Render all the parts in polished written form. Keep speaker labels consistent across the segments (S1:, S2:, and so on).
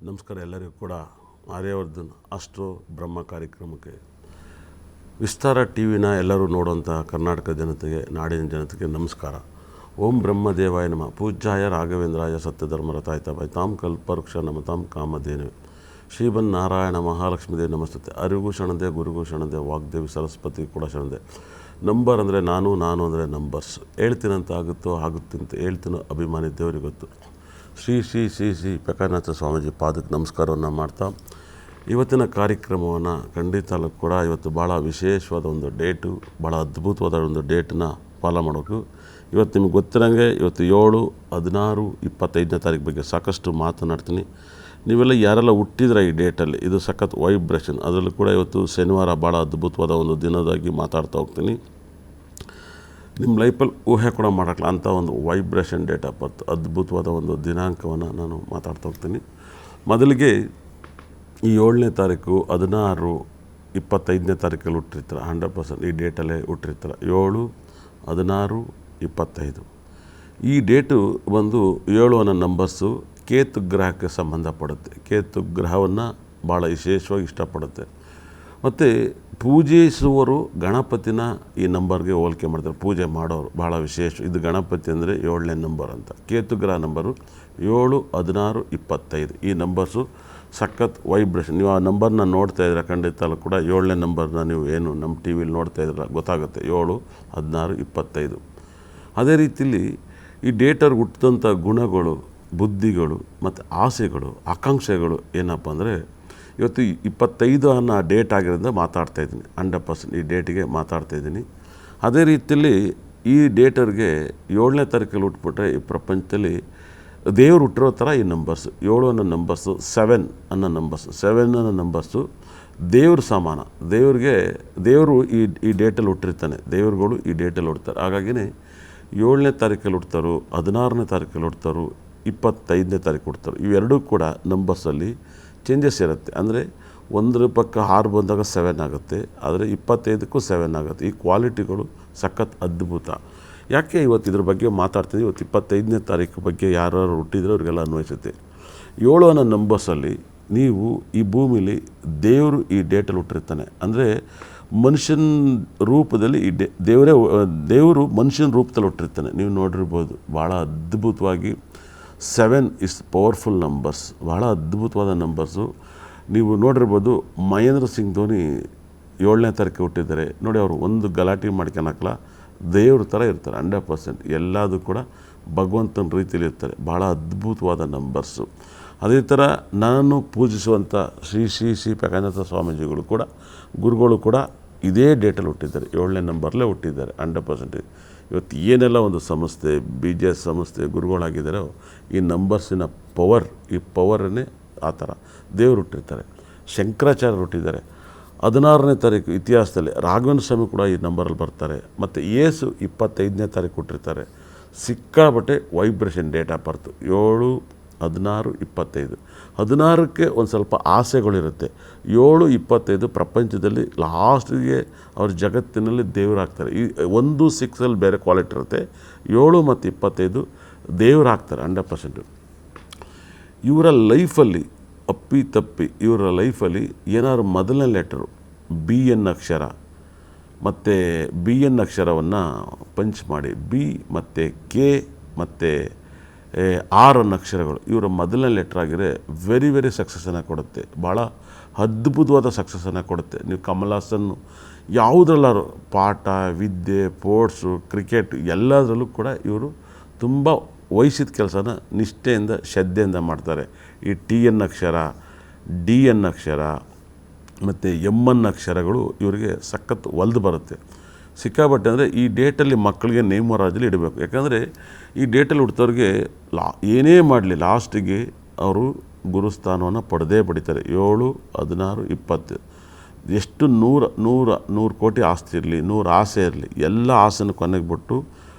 S1: ನಮಸ್ಕಾರ ಎಲ್ಲರಿಗೂ ಕೂಡ ಆರ್ಯವರ್ಧನ್ ಅಸ್ಟ್ರೋ ಬ್ರಹ್ಮ ಕಾರ್ಯಕ್ರಮಕ್ಕೆ ವಿಸ್ತಾರ ಟಿ ವಿನ ಎಲ್ಲರೂ ನೋಡುವಂಥ ಕರ್ನಾಟಕ ಜನತೆಗೆ, ನಾಡಿನ ಜನತೆಗೆ ನಮಸ್ಕಾರ. ಓಂ ಬ್ರಹ್ಮದೇವಾಯ ನಮಃ. ಪೂಜ್ಯಾಯ ರಾಘವೇಂದ್ರಾಯ ಸತ್ಯಧರ್ಮರತಾಯ ತಾಂ ಕಲ್ಪವೃಕ್ಷ ನಮತಾಂ ಕಾಮಧೇನು ಶ್ರೀಮನ್ ನಾರಾಯಣ ಮಹಾಲಕ್ಷ್ಮೀದೇವಿ ನಮಸ್ತತೆ. ಅರಿವು ಶರಣದೆ, ಗುರುಗೂ ಶರಣದೆ, ವಾಗ್ದೇವಿ ಸರಸ್ವತಿ ಕೂಡ ಶರಣದೆ. ನಂಬರ್ ಅಂದರೆ ನಾನು ಅಂದರೆ ನಂಬರ್ಸ್. ಹೇಳ್ತೀನಂತ ಆಗುತ್ತೋ ಆಗುತ್ತಂತ ಹೇಳ್ತೀನೋ ಅಭಿಮಾನಿ ದೇವರಿಗೆ ಗೊತ್ತು. ಶ್ರೀ ಶ್ರೀ ಶ್ರೀ ಶ್ರೀ ಪೆಕನಾಥ ಸ್ವಾಮೀಜಿ ಪಾದಕ್ಕೆ ನಮಸ್ಕಾರವನ್ನು ಮಾಡ್ತಾ ಇವತ್ತಿನ ಕಾರ್ಯಕ್ರಮವನ್ನು ಖಂಡಿತ ಕೂಡ ಇವತ್ತು ಭಾಳ ವಿಶೇಷವಾದ ಒಂದು ಡೇಟು, ಭಾಳ ಅದ್ಭುತವಾದ ಒಂದು ಡೇಟನ್ನ ಫಾಲೋ ಮಾಡೋದು. ಇವತ್ತು ನಿಮ್ಗೆ ಗೊತ್ತಿರೋಂಗೆ ಇವತ್ತು 7, 16, 25ನೇ ತಾರೀಕು ಬಗ್ಗೆ ಸಾಕಷ್ಟು ಮಾತನಾಡ್ತೀನಿ. ನೀವೆಲ್ಲ ಯಾರೆಲ್ಲ ಹುಟ್ಟಿದ್ರೆ ಈ ಡೇಟಲ್ಲಿ ಇದು ಸಖತ್ ವೈಬ್ರೇಷನ್. ಅದರಲ್ಲೂ ಕೂಡ ಇವತ್ತು ಶನಿವಾರ ಭಾಳ ಅದ್ಭುತವಾದ ಒಂದು ದಿನದಾಗಿ ಮಾತಾಡ್ತಾ ಹೋಗ್ತೀನಿ. ನಿಮ್ಮ ಲೈಫಲ್ಲಿ ಊಹೆ ಕೂಡ ಮಾಡೋಕ್ಕಲ್ಲ ಅಂಥ ಒಂದು ವೈಬ್ರೇಷನ್ ಡೇಟ್ ಆಫ್ ಬರ್ತ್, ಅದ್ಭುತವಾದ ಒಂದು ದಿನಾಂಕವನ್ನು ನಾನು ಮಾತಾಡ್ತಾ ಹೋಗ್ತೀನಿ. ಮೊದಲಿಗೆ ಈ 7ನೇ ತಾರೀಕು, 16, 25ನೇ ತಾರೀಕಲ್ಲಿ ಹುಟ್ಟಿರ್ತಾರೆ. 100% ಈ ಡೇಟಲ್ಲೇ ಹುಟ್ಟಿರ್ತಾರೆ. 7, 16, 25 ಈ ಡೇಟು ಬಂದು 7 ಅನ್ನೋ ನಂಬರ್ಸು ಕೇತು ಗ್ರಹಕ್ಕೆ ಸಂಬಂಧಪಡುತ್ತೆ. ಕೇತು ಗ್ರಹವನ್ನು ಭಾಳ ವಿಶೇಷವಾಗಿ ಇಷ್ಟಪಡುತ್ತೆ. ಮತ್ತು ಪೂಜಿಸುವವರು ಗಣಪತಿನ ಈ ನಂಬರ್ಗೆ ಹೋಲಿಕೆ ಮಾಡ್ತಾರೆ. ಪೂಜೆ ಮಾಡೋರು ಭಾಳ ವಿಶೇಷ. ಇದು ಗಣಪತಿ ಅಂದರೆ 7ನೇ ನಂಬರ್ ಅಂತ. ಕೇತು ಗ್ರಹ ನಂಬರು 7, 16, 25 ಈ ನಂಬರ್ಸು ಸಖತ್ ವೈಬ್ರೇಷನ್. ನೀವು ಆ ನಂಬರ್ನ ನೋಡ್ತಾ ಇದ್ರೆ ಖಂಡಿತ ಕೂಡ 7ನೇ ನಂಬರ್ನ ನೀವು ಏನು ನಮ್ಮ ಟಿ ವಿಲಿ ನೋಡ್ತಾ ಇದ್ರೆ ಗೊತ್ತಾಗುತ್ತೆ. 7, 16, 25 ಅದೇ ರೀತಿಲಿ ಈ ಡೇಟರ್ಗೆ ಹುಟ್ಟಿದಂಥ ಗುಣಗಳು, ಬುದ್ಧಿಗಳು ಮತ್ತು ಆಸೆಗಳು, ಆಕಾಂಕ್ಷೆಗಳು ಏನಪ್ಪ ಅಂದರೆ ಇವತ್ತು 25 ಅನ್ನೋ ಡೇಟ್ ಆಗಿರೋದ್ರಿಂದ ಮಾತಾಡ್ತಾಯಿದ್ದೀನಿ. 100% ಈ ಡೇಟಿಗೆ ಮಾತಾಡ್ತಾಯಿದ್ದೀನಿ. ಅದೇ ರೀತಿಯಲ್ಲಿ ಈ ಡೇಟರ್ಗೆ 7ನೇ ತಾರೀಕಲ್ಲಿ ಹುಟ್ಬಿಟ್ರೆ ಈ ಪ್ರಪಂಚದಲ್ಲಿ ದೇವರು ಹುಟ್ಟಿರೋ ಥರ ಈ ನಂಬರ್ಸು 7 ಅನ್ನೋ ನಂಬರ್ಸು, 7 ಅನ್ನೋ ನಂಬರ್ಸು, 7 ಅನ್ನೋ ನಂಬರ್ಸು ದೇವ್ರ ಸಮಾನ. ದೇವರು ಈ ಡೇಟಲ್ಲಿ ಹುಟ್ಟಿರ್ತಾನೆ. ದೇವ್ರುಗಳು ಈ ಡೇಟಲ್ಲಿ ಹುಡ್ತಾರೆ. ಹಾಗಾಗಿನೇ 7ನೇ ತಾರೀಕಲ್ಲಿ ಹುಡ್ತಾರೋ, 16ನೇ ತಾರೀಕಲ್ಲಿ ಹುಡ್ತಾರೋ, 25ನೇ ತಾರೀಕು ಹುಡ್ತಾರೋ, ಇವೆರಡೂ ಕೂಡ ನಂಬರ್ಸಲ್ಲಿ ಚೇಂಜಸ್ ಇರುತ್ತೆ. ಅಂದರೆ 1 ಪಕ್ಕ 6 ಬಂದಾಗ 7 ಆಗುತ್ತೆ, ಆದರೆ 25ಕ್ಕೂ 7 ಆಗುತ್ತೆ. ಈ ಕ್ವಾಲಿಟಿಗಳು ಸಖತ್ ಅದ್ಭುತ. ಯಾಕೆ ಇವತ್ತು ಇದ್ರ ಬಗ್ಗೆ ಮಾತಾಡ್ತೀನಿ. ಇವತ್ತು 25ನೇ ತಾರೀಕು ಬಗ್ಗೆ ಯಾರು ಹುಟ್ಟಿದ್ರೆ ಅವ್ರಿಗೆಲ್ಲ ಅನ್ವಯಿಸುತ್ತೆ. 7 ಅನ್ನೋ ನಂಬರ್ಸಲ್ಲಿ ನೀವು ಈ ಭೂಮಿಲಿ ದೇವರು ಈ ಡೇಟಲ್ಲಿ ಹುಟ್ಟಿರ್ತಾನೆ. ಅಂದರೆ ಮನುಷ್ಯನ ರೂಪದಲ್ಲಿ ಈ ದೇವರು ಮನುಷ್ಯನ ರೂಪದಲ್ಲಿ ಹುಟ್ಟಿರ್ತಾನೆ. ನೀವು ನೋಡಿರ್ಬೋದು ಭಾಳ ಅದ್ಭುತವಾಗಿ 7 ಇಸ್ ಪವರ್ಫುಲ್ ನಂಬರ್ಸ್, ಭಾಳ ಅದ್ಭುತವಾದ ನಂಬರ್ಸು. ನೀವು ನೋಡಿರ್ಬೋದು ಮಹೇಂದ್ರ ಸಿಂಗ್ ಧೋನಿ 7ನೇ ತಾರೀಕು ಹುಟ್ಟಿದ್ದಾರೆ ನೋಡಿ. ಅವರು ಒಂದು ಗಲಾಟೆ ಮಾಡ್ಕೊಳಕ್ಕಲ್ಲ, ದೇವ್ರ ಥರ ಇರ್ತಾರೆ. 100% ಎಲ್ಲದೂ ಕೂಡ ಭಗವಂತನ ರೀತಿಯಲ್ಲಿ ಇರ್ತಾರೆ. ಭಾಳ ಅದ್ಭುತವಾದ ನಂಬರ್ಸು. ಅದೇ ಥರ ನಾನು ಪೂಜಿಸುವಂಥ ಶ್ರೀ ಶ್ರೀ ಶ್ರೀ ಪೆಕನಾಥ ಸ್ವಾಮೀಜಿಗಳು ಕೂಡ, ಗುರುಗಳು ಕೂಡ ಇದೇ ಡೇಟಲ್ಲಿ ಹುಟ್ಟಿದ್ದಾರೆ. 7ನೇ ನಂಬರ್ಲೇ ಹುಟ್ಟಿದ್ದಾರೆ 100%. ಇವತ್ತು ಏನೆಲ್ಲ ಒಂದು ಸಂಸ್ಥೆ, BJS ಸಂಸ್ಥೆ ಗುರುಗಳಾಗಿದ್ದಾರೋ ಈ ನಂಬರ್ಸಿನ ಪವರ್, ಈ ಪವರನ್ನೇ ಆ ಥರ ದೇವರು ಹುಟ್ಟಿರ್ತಾರೆ. ಶಂಕರಾಚಾರ್ಯರು ಹುಟ್ಟಿದ್ದಾರೆ 16ನೇ ತಾರೀಕು. ಇತಿಹಾಸದಲ್ಲಿ ರಾಘವೇಂದ್ರ ಸ್ವಾಮಿ ಕೂಡ ಈ ನಂಬರಲ್ಲಿ ಬರ್ತಾರೆ. ಮತ್ತು ಯೇಸು 25ನೇ ತಾರೀಕು ಹುಟ್ಟಿರ್ತಾರೆ. ಸಿಕ್ಕಾಬಟ್ಟೆ ವೈಬ್ರೇಷನ್ ಡೇಟ್ ಆಫ್ ಬರ್ತು 7, 16, 25. 16ಕ್ಕೆ ಒಂದು ಸ್ವಲ್ಪ ಆಸೆಗಳಿರುತ್ತೆ. 7, 25 ಪ್ರಪಂಚದಲ್ಲಿ ಲಾಸ್ಟಿಗೆ ಅವ್ರ ಜಗತ್ತಿನಲ್ಲಿ ದೇವರಾಗ್ತಾರೆ. ಈ 1, 6 ಬೇರೆ ಕ್ವಾಲಿಟಿ ಇರುತ್ತೆ. 7 ಮತ್ತು 25 ದೇವರಾಗ್ತಾರೆ 100%. ಇವರ ಲೈಫಲ್ಲಿ ಅಪ್ಪಿತಪ್ಪಿ ಇವರ ಲೈಫಲ್ಲಿ ಏನಾದ್ರು ಮೊದಲನೇ ಲೆಟರು BN ಅಕ್ಷರ ಮತ್ತು BN ಅಕ್ಷರವನ್ನು ಪಂಚ್ ಮಾಡಿ B ಮತ್ತು K ಮತ್ತು R ಅನ್ನೋ ಅಕ್ಷರಗಳು ಇವರ ಮೊದಲನೇ ಲೆಟ್ರ್ ಆಗಿದ್ರೆ ವೆರಿ ಸಕ್ಸಸ್ಸನ್ನು ಕೊಡುತ್ತೆ. ಭಾಳ ಅದ್ಭುತವಾದ ಸಕ್ಸಸ್ಸನ್ನು ಕೊಡುತ್ತೆ. ನೀವು ಕಮಲಾಸನ್ನು ಯಾವುದ್ರಲ್ಲಾರು ಪಾಠ, ವಿದ್ಯೆ, ಸ್ಪೋರ್ಟ್ಸು, ಕ್ರಿಕೆಟ್ ಎಲ್ಲದರಲ್ಲೂ ಕೂಡ ಇವರು ತುಂಬ ವಹಿಸಿದ ಕೆಲಸನ ನಿಷ್ಠೆಯಿಂದ, ಶ್ರದ್ಧೆಯಿಂದ ಮಾಡ್ತಾರೆ. ಈ TN ಅಕ್ಷರ, DN ಅಕ್ಷರ ಮತ್ತು MN ಅಕ್ಷರಗಳು ಇವರಿಗೆ ಸಖತ್ ಒಲ್ದು ಬರುತ್ತೆ. ಸಿಕ್ಕಾಬಟ್ಟೆ ಅಂದರೆ ಈ ಡೇಟಲ್ಲಿ ಮಕ್ಕಳಿಗೆ ನೇಮರಾಜಲ್ಲಿ ಇಡಬೇಕು. ಯಾಕಂದರೆ ಈ ಡೇಟಲ್ಲಿ ಹುಡ್ತವ್ರಿಗೆ ಏನೇ ಮಾಡಲಿ ಲಾಸ್ಟಿಗೆ ಅವರು ಗುರುಸ್ಥಾನವನ್ನು ಪಡೆದೇ ಪಡಿತಾರೆ. 7, 16, 20 ಎಷ್ಟು 100 ಕೋಟಿ ಆಸ್ತಿ ಇರಲಿ, 100 ಆಸೆ ಇರಲಿ, ಎಲ್ಲ ಆಸೆನ ಕೊನೆಗೆ ಬಿಟ್ಟು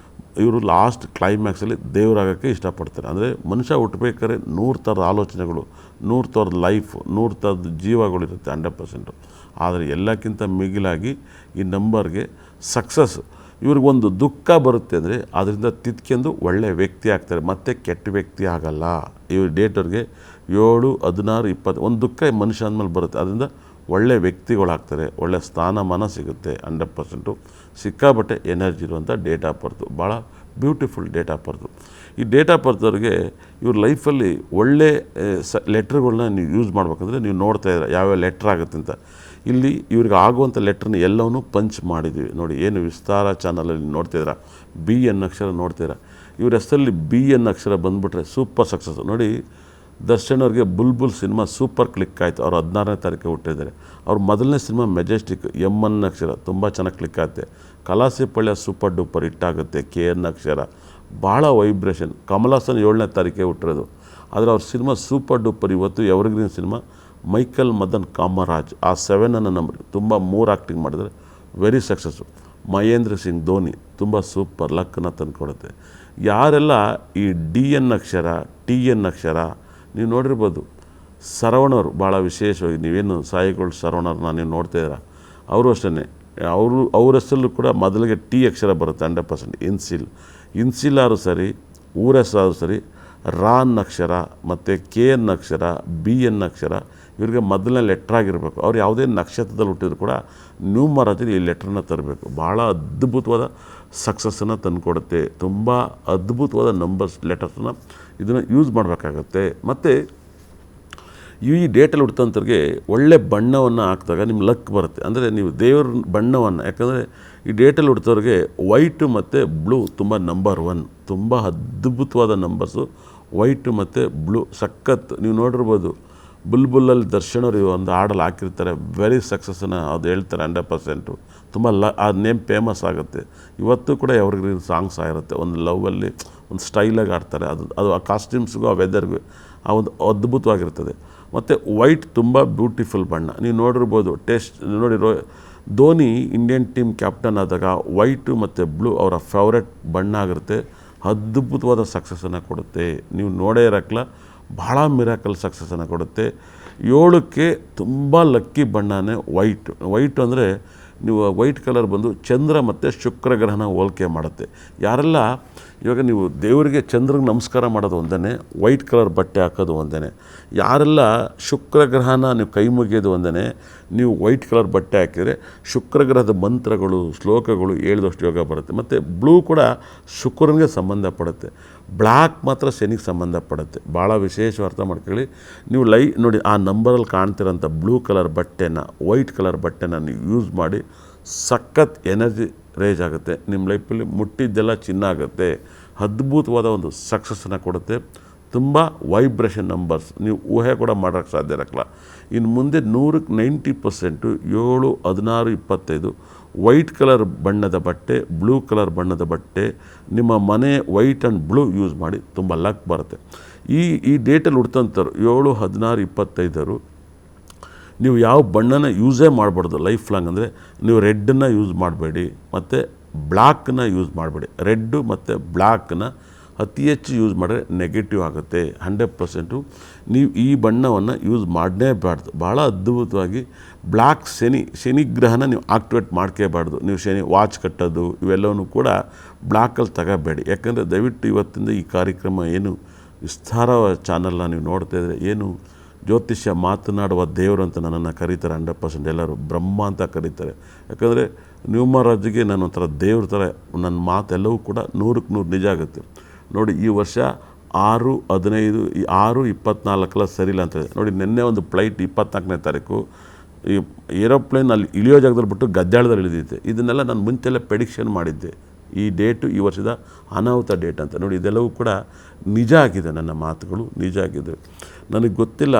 S1: ಇವರು ಲಾಸ್ಟ್ ಕ್ಲೈಮ್ಯಾಕ್ಸಲ್ಲಿ ದೇವರಾಗೋಕ್ಕೆ ಇಷ್ಟಪಡ್ತಾರೆ. ಅಂದರೆ ಮನುಷ್ಯ ಹುಟ್ಟಬೇಕಾದ್ರೆ 100 ಥರದ ಆಲೋಚನೆಗಳು, 100 ಥರದ ಲೈಫ್, 100 ಥರದ ಜೀವಗಳಿರುತ್ತೆ 100%. ಆದರೆ ಎಲ್ಲಕ್ಕಿಂತ ಮಿಗಿಲಾಗಿ ಈ ನಂಬರ್ಗೆ ಸಕ್ಸಸ್ ಇವ್ರಿಗೊಂದು ದುಃಖ ಬರುತ್ತೆ ಅಂದರೆ ಅದರಿಂದ ತಿದ್ಕೊಂಡು ಒಳ್ಳೆಯ ವ್ಯಕ್ತಿ ಆಗ್ತಾರೆ, ಮತ್ತೆ ಕೆಟ್ಟ ವ್ಯಕ್ತಿ ಆಗಲ್ಲ. ಇವ್ರ ಡೇಟವ್ರಿಗೆ 7, 16, 20 ಒಂದು ದುಃಖ ಮನುಷ್ಯ ಅಂದಮೇಲೆ ಬರುತ್ತೆ, ಅದರಿಂದ ಒಳ್ಳೆಯ ವ್ಯಕ್ತಿಗಳಾಗ್ತಾರೆ, ಒಳ್ಳೆಯ ಸ್ಥಾನಮಾನ ಸಿಗುತ್ತೆ. 100% ಸಿಕ್ಕಾಬಟ್ಟೆ ಎನರ್ಜಿ ಇರುವಂಥ ಡೇಟ್ ಆಫ್ ಬರ್ತು, ಭಾಳ ಬ್ಯೂಟಿಫುಲ್ ಡೇಟ್ ಆಫ್ ಬರ್ತು. ಈ ಡೇಟ್ ಆಫ್ ಬರ್ತವ್ರಿಗೆ ಇವ್ರ ಲೈಫಲ್ಲಿ ಒಳ್ಳೆ ಲೆಟ್ರ್ಗಳನ್ನ ನೀವು ಯೂಸ್ ಮಾಡ್ಬೇಕಂದ್ರೆ ನೀವು ನೋಡ್ತಾ ಇದ್ದೀರ ಯಾವ್ಯಾವ ಲೆಟ್ರ್ ಆಗುತ್ತೆ ಅಂತ. ಇಲ್ಲಿ ಇವ್ರಿಗೆ ಆಗುವಂಥ ಲೆಟ್ರನ್ನ ಎಲ್ಲವನ್ನೂ ಪಂಚ್ ಮಾಡಿದ್ದೀವಿ ನೋಡಿ. ಏನು ವಿಸ್ತಾರ ಚಾನಲಲ್ಲಿ ನೋಡ್ತಿದ್ದೀರ, ಬಿ ಎನ್ ಅಕ್ಷರ ನೋಡ್ತಿದ್ದೀರ. ಇವ್ರ ಹೆಸರಲ್ಲಿ ಬಿ ಎನ್ ಅಕ್ಷರ ಬಂದುಬಿಟ್ರೆ ಸೂಪರ್ ಸಕ್ಸಸ್ ನೋಡಿ. ದರ್ಶನ್ ಅವ್ರಿಗೆ ಬುಲ್ಬುಲ್ ಸಿನಿಮಾ ಸೂಪರ್ ಕ್ಲಿಕ್ ಆಯಿತು, ಅವ್ರು 16ನೇ ತಾರೀಕು ಹುಟ್ಟಿದ್ದಾರೆ. ಅವ್ರ ಮೊದಲನೇ ಸಿನಿಮಾ ಮೆಜೆಸ್ಟಿಕ್ ಎಮ್ ಎನ್ ಅಕ್ಷರ ತುಂಬ ಚೆನ್ನಾಗಿ ಕ್ಲಿಕ್ ಆಗುತ್ತೆ. ಕಲಾಸಿಪಳ್ಯ ಸೂಪರ್ ಡೂಪರ್ ಹಿಟ್ಟಾಗುತ್ತೆ. ಕೆ ಎನ್ ಅಕ್ಷರ ಭಾಳ ವೈಬ್ರೇಷನ್. ಕಮಲ್ ಹಾಸನ್ 7ನೇ ತಾರೀಕೆ ಹುಟ್ಟಿರೋದು, ಆದರೆ ಅವ್ರ ಸಿನಿಮಾ ಸೂಪರ್ ಡೂಪರ್ ಇವತ್ತು evergreen cinema. Michael Madan Kamaraj ಆ 7 ಅನ್ನೋ ನಂಬರ್ ತುಂಬ 3 ಆ್ಯಕ್ಟಿಂಗ್ ಮಾಡಿದರೆ ವೆರಿ ಸಕ್ಸಸ್ಸು. ಮಹೇಂದ್ರ ಸಿಂಗ್ ಧೋನಿ ತುಂಬ ಸೂಪರ್ ಲಕ್ಕನ್ನು ತಂದುಕೊಡುತ್ತೆ. ಯಾರೆಲ್ಲ ಈ ಡಿ ಎನ್ ಅಕ್ಷರ, ಟಿ ಎನ್ ಅಕ್ಷರ ನೀವು ನೋಡಿರ್ಬೋದು. ಸರವಣರು ಭಾಳ ವಿಶೇಷವಾಗಿ ನೀವೇನು ಸಾಯಿಗಳು ಸರವಣರನ್ನ ನೀವು ನೋಡ್ತಾ ಇದ್ದೀರ, ಅವರು ಅಷ್ಟೇ. ಅವ್ರ ಹೆಸರಲ್ಲೂ ಕೂಡ ಮೊದಲಿಗೆ ಟಿ ಅಕ್ಷರ ಬರುತ್ತೆ 100%. ಇನ್ಸಿಲ್ ಆದರೂ ಸರಿ, ಊರ ಹೆಸರಾದರೂ ಸರಿ, ರಾನ್ ಅಕ್ಷರ ಮತ್ತು ಕೆ ಎನ್ ಅಕ್ಷರ, ಬಿ ಎನ್ ಅಕ್ಷರ ಇವರಿಗೆ ಮೊದಲನೇ ಲೆಟ್ರಾಗಿರಬೇಕು. ಅವ್ರು ಯಾವುದೇ ನಕ್ಷತ್ರದಲ್ಲಿ ಹುಟ್ಟಿದ್ರು ಕೂಡ ನ್ಯೂಮರಾಜಲ್ಲಿ ಈ ಲೆಟ್ರನ್ನ ತರಬೇಕು. ಭಾಳ ಅದ್ಭುತವಾದ ಸಕ್ಸಸ್ಸನ್ನು ತಂದುಕೊಡುತ್ತೆ. ತುಂಬ ಅದ್ಭುತವಾದ ನಂಬರ್ಸ್ ಲೆಟರ್ಸನ್ನ ಇದನ್ನು ಯೂಸ್ ಮಾಡಬೇಕಾಗತ್ತೆ. ಮತ್ತು ಈ ಡೇಟಲ್ಲಿ ಹುಡ್ತಂಥವ್ರಿಗೆ ಒಳ್ಳೆ ಬಣ್ಣವನ್ನು ಹಾಕಿದಾಗ ನಿಮ್ಮ ಲಕ್ ಬರುತ್ತೆ. ಅಂದರೆ ನೀವು ದೇವ್ರ ಬಣ್ಣವನ್ನು, ಯಾಕಂದರೆ ಈ ಡೇಟಲ್ಲಿ ಹುಡ್ತವ್ರಿಗೆ ವೈಟು ಮತ್ತು ಬ್ಲೂ ತುಂಬ ನಂಬರ್ 1, ತುಂಬ ಅದ್ಭುತವಾದ ನಂಬರ್ಸು ವೈಟು ಮತ್ತು ಬ್ಲೂ ಸಖತ್. ನೀವು ನೋಡಿರ್ಬೋದು ಬುಲ್ಬುಲ್ಲಲ್ಲಿ ದರ್ಶನ್ ಅವರು ಒಂದು ಹಾಡಲ್ಲಿ ಹಾಕಿರ್ತಾರೆ, ವೆರಿ ಸಕ್ಸಸ್ಸನ್ನು ಅದು ಹೇಳ್ತಾರೆ 100%. ತುಂಬ ಆ ನೇಮ್ ಫೇಮಸ್ ಆಗುತ್ತೆ. ಇವತ್ತು ಕೂಡ ಅವ್ರಿಗೆ ಸಾಂಗ್ಸ್ ಆಗಿರುತ್ತೆ. ಒಂದು ಲವ್ವಲ್ಲಿ ಒಂದು ಸ್ಟೈಲಾಗಿ ಆಡ್ತಾರೆ. ಅದು ಆ ಕಾಸ್ಟ್ಯೂಮ್ಸ್ಗೂ ಆ ವೆದರ್ಗೂ ಆ ಒಂದು ಅದ್ಭುತವಾಗಿರ್ತದೆ. ಮತ್ತು ವೈಟ್ ತುಂಬ ಬ್ಯೂಟಿಫುಲ್ ಬಣ್ಣ. ನೀವು ನೋಡಿರ್ಬೋದು ನೋಡಿ ಧೋನಿ ಇಂಡಿಯನ್ ಟೀಮ್ ಕ್ಯಾಪ್ಟನ್ ಆದಾಗ ವೈಟು ಮತ್ತು ಬ್ಲೂ ಅವರ ಫೇವ್ರೆಟ್ ಬಣ್ಣ ಆಗಿರುತ್ತೆ. ಅದ್ಭುತವಾದ ಸಕ್ಸಸ್ಸನ್ನು ಕೊಡುತ್ತೆ. ನೀವು ನೋಡೇ ಇರೋಕ್ಕಲ್ಲ, ಭಾಳ ಮಿರಾಕಲ್ ಸಕ್ಸಸ್ಸನ್ನು ಕೊಡುತ್ತೆ. 7ಕ್ಕೆ ತುಂಬ ಲಕ್ಕಿ ಬಣ್ಣನೇ ವೈಟು ಅಂದರೆ ನೀವು ವೈಟ್ ಕಲರ್ ಬಂದು ಚಂದ್ರ ಮತ್ತು ಶುಕ್ರ ಗ್ರಹನ ಹೋಲಿಕೆ ಮಾಡುತ್ತೆ. ಯಾರೆಲ್ಲ ಇವಾಗ ನೀವು ದೇವರಿಗೆ ಚಂದ್ರಿಗೆ ನಮಸ್ಕಾರ ಮಾಡೋದು ಒಂದೇ, ವೈಟ್ ಕಲರ್ ಬಟ್ಟೆ ಹಾಕೋದು ಒಂದೇ. ಯಾರೆಲ್ಲ ಶುಕ್ರ ಗ್ರಹನ ನೀವು ಕೈ ಮುಗಿಯೋದು ಒಂದೇ, ನೀವು ವೈಟ್ ಕಲರ್ ಬಟ್ಟೆ ಹಾಕಿದರೆ ಶುಕ್ರ ಗ್ರಹದ ಮಂತ್ರಗಳು ಶ್ಲೋಕಗಳು ಹೇಳಿದಷ್ಟು ಯೋಗ ಬರುತ್ತೆ. ಮತ್ತು ಬ್ಲೂ ಕೂಡ ಶುಕ್ರನಿಗೆ ಸಂಬಂಧಪಡುತ್ತೆ, ಬ್ಲ್ಯಾಕ್ ಮಾತ್ರ ಶನಿಗೆ ಸಂಬಂಧಪಡುತ್ತೆ. ಭಾಳ ವಿಶೇಷ ಅರ್ಥ ಮಾಡ್ಕೊಳ್ಳಿ. ನೀವು ನೋಡಿ ಆ ನಂಬರಲ್ಲಿ ಕಾಣ್ತಿರೋಂಥ ಬ್ಲೂ ಕಲರ್ ಬಟ್ಟೆನ, ವೈಟ್ ಕಲರ್ ಬಟ್ಟೆನ ನೀವು ಯೂಸ್ ಮಾಡಿ ಸಖತ್ ಎನರ್ಜಿ ರೇಜ್ ಆಗುತ್ತೆ. ನಿಮ್ಮ ಲೈಫಲ್ಲಿ ಮುಟ್ಟಿದ್ದೆಲ್ಲ ಚಿನ್ನ ಆಗುತ್ತೆ. ಅದ್ಭುತವಾದ ಒಂದು ಸಕ್ಸಸ್ಸನ್ನು ಕೊಡುತ್ತೆ. ತುಂಬ ವೈಬ್ರೇಷನ್ ನಂಬರ್ಸ್, ನೀವು ಊಹೆ ಕೂಡ ಮಾಡೋಕ್ಕೆ ಸಾಧ್ಯ ಇರೋಕ್ಕಲ್ಲ. ಇನ್ನು ಮುಂದೆ 100ಕ್ಕೆ 90% 7, 16, 25 ವೈಟ್ ಕಲರ್ ಬಣ್ಣದ ಬಟ್ಟೆ, ಬ್ಲೂ ಕಲರ್ ಬಣ್ಣದ ಬಟ್ಟೆ, ನಿಮ್ಮ ಮನೆ ವೈಟ್ ಆ್ಯಂಡ್ ಬ್ಲೂ ಯೂಸ್ ಮಾಡಿ ತುಂಬ ಲಕ್ ಬರುತ್ತೆ. ಈ ಡೇಟಲ್ಲಿ ಹುಡ್ತಂಥವ್ರು 7, 16, 25 ನೀವು ಯಾವ ಬಣ್ಣನ ಯೂಸೇ ಮಾಡಬಾರ್ದು ಲೈಫ್ ಲಾಂಗ್. ಅಂದರೆ ನೀವು ರೆಡ್ಡನ್ನು ಯೂಸ್ ಮಾಡಬೇಡಿ ಮತ್ತು ಬ್ಲ್ಯಾಕನ್ನ ಯೂಸ್ ಮಾಡಬೇಡಿ. ರೆಡ್ಡು ಮತ್ತು ಬ್ಲ್ಯಾಕನ್ನ ಅತಿ ಹೆಚ್ಚು ಯೂಸ್ ಮಾಡಿದ್ರೆ ನೆಗೆಟಿವ್ ಆಗುತ್ತೆ. 100% ನೀವು ಈ ಬಣ್ಣವನ್ನು ಯೂಸ್ ಮಾಡಲೇಬಾರ್ದು. ಭಾಳ ಅದ್ಭುತವಾಗಿ ಬ್ಲ್ಯಾಕ್ ಶನಿ ಗ್ರಹನ ನೀವು ಆಕ್ಟಿವೇಟ್ ಮಾಡ್ಕೋಬಾರ್ದು. ನೀವು ಶನಿ ವಾಚ್ ಕಟ್ಟೋದು ಇವೆಲ್ಲವೂ ಕೂಡ ಬ್ಲ್ಯಾಕಲ್ಲಿ ತಗೋಬೇಡಿ. ಯಾಕಂದರೆ ದಯವಿಟ್ಟು ಇವತ್ತಿಂದ ಈ ಕಾರ್ಯಕ್ರಮ ಏನು ವಿಸ್ತಾರ ಚಾನಲ್ನ ನೀವು ನೋಡ್ತಾ ಇದ್ದರೆ, ಏನು ಜ್ಯೋತಿಷ್ಯ ಮಾತನಾಡುವ ದೇವರು ಅಂತ ನನ್ನನ್ನು ಕರೀತಾರೆ. 100% ಎಲ್ಲರೂ ಬ್ರಹ್ಮ ಅಂತ ಕರೀತಾರೆ. ಯಾಕಂದರೆ ನ್ಯೂಮರಾಜ್ಗೆ ನಾನು ಒಂಥರ ದೇವ್ರ ಥರ, ನನ್ನ ಮಾತೆಲ್ಲವೂ ಕೂಡ 100ಕ್ಕೆ 100 ನಿಜ ಆಗುತ್ತೆ. ನೋಡಿ ಈ ವರ್ಷ 6/15 6/24 ಸರಿಯಿಲ್ಲ ಅಂತ ಇದೆ ನೋಡಿ. ನಿನ್ನೆ ಒಂದು ಫ್ಲೈಟ್ 24ನೇ ತಾರೀಕು ಈ ಏರೋಪ್ಲೇನ್ ಅಲ್ಲಿ ಇಳಿಯೋ ಜಾಗದಲ್ಲಿ ಬಿಟ್ಟು ಗದ್ದಾಳದಲ್ಲಿ ಇಳಿದಿದ್ದೆ. ಇದನ್ನೆಲ್ಲ ನಾನು ಮುಂಚೆಲ್ಲ ಪ್ರೆಡಿಕ್ಷನ್ ಮಾಡಿದ್ದೆ. ಈ ಡೇಟು ಈ ವರ್ಷದ ಅನಾಹುತ ಡೇಟ್ ಅಂತ ನೋಡಿ. ಇದೆಲ್ಲವೂ ಕೂಡ ನಿಜ ಆಗಿದೆ. ನನ್ನ ಮಾತುಗಳು ನಿಜ ಆಗಿದೆ. ನನಗೆ ಗೊತ್ತಿಲ್ಲ,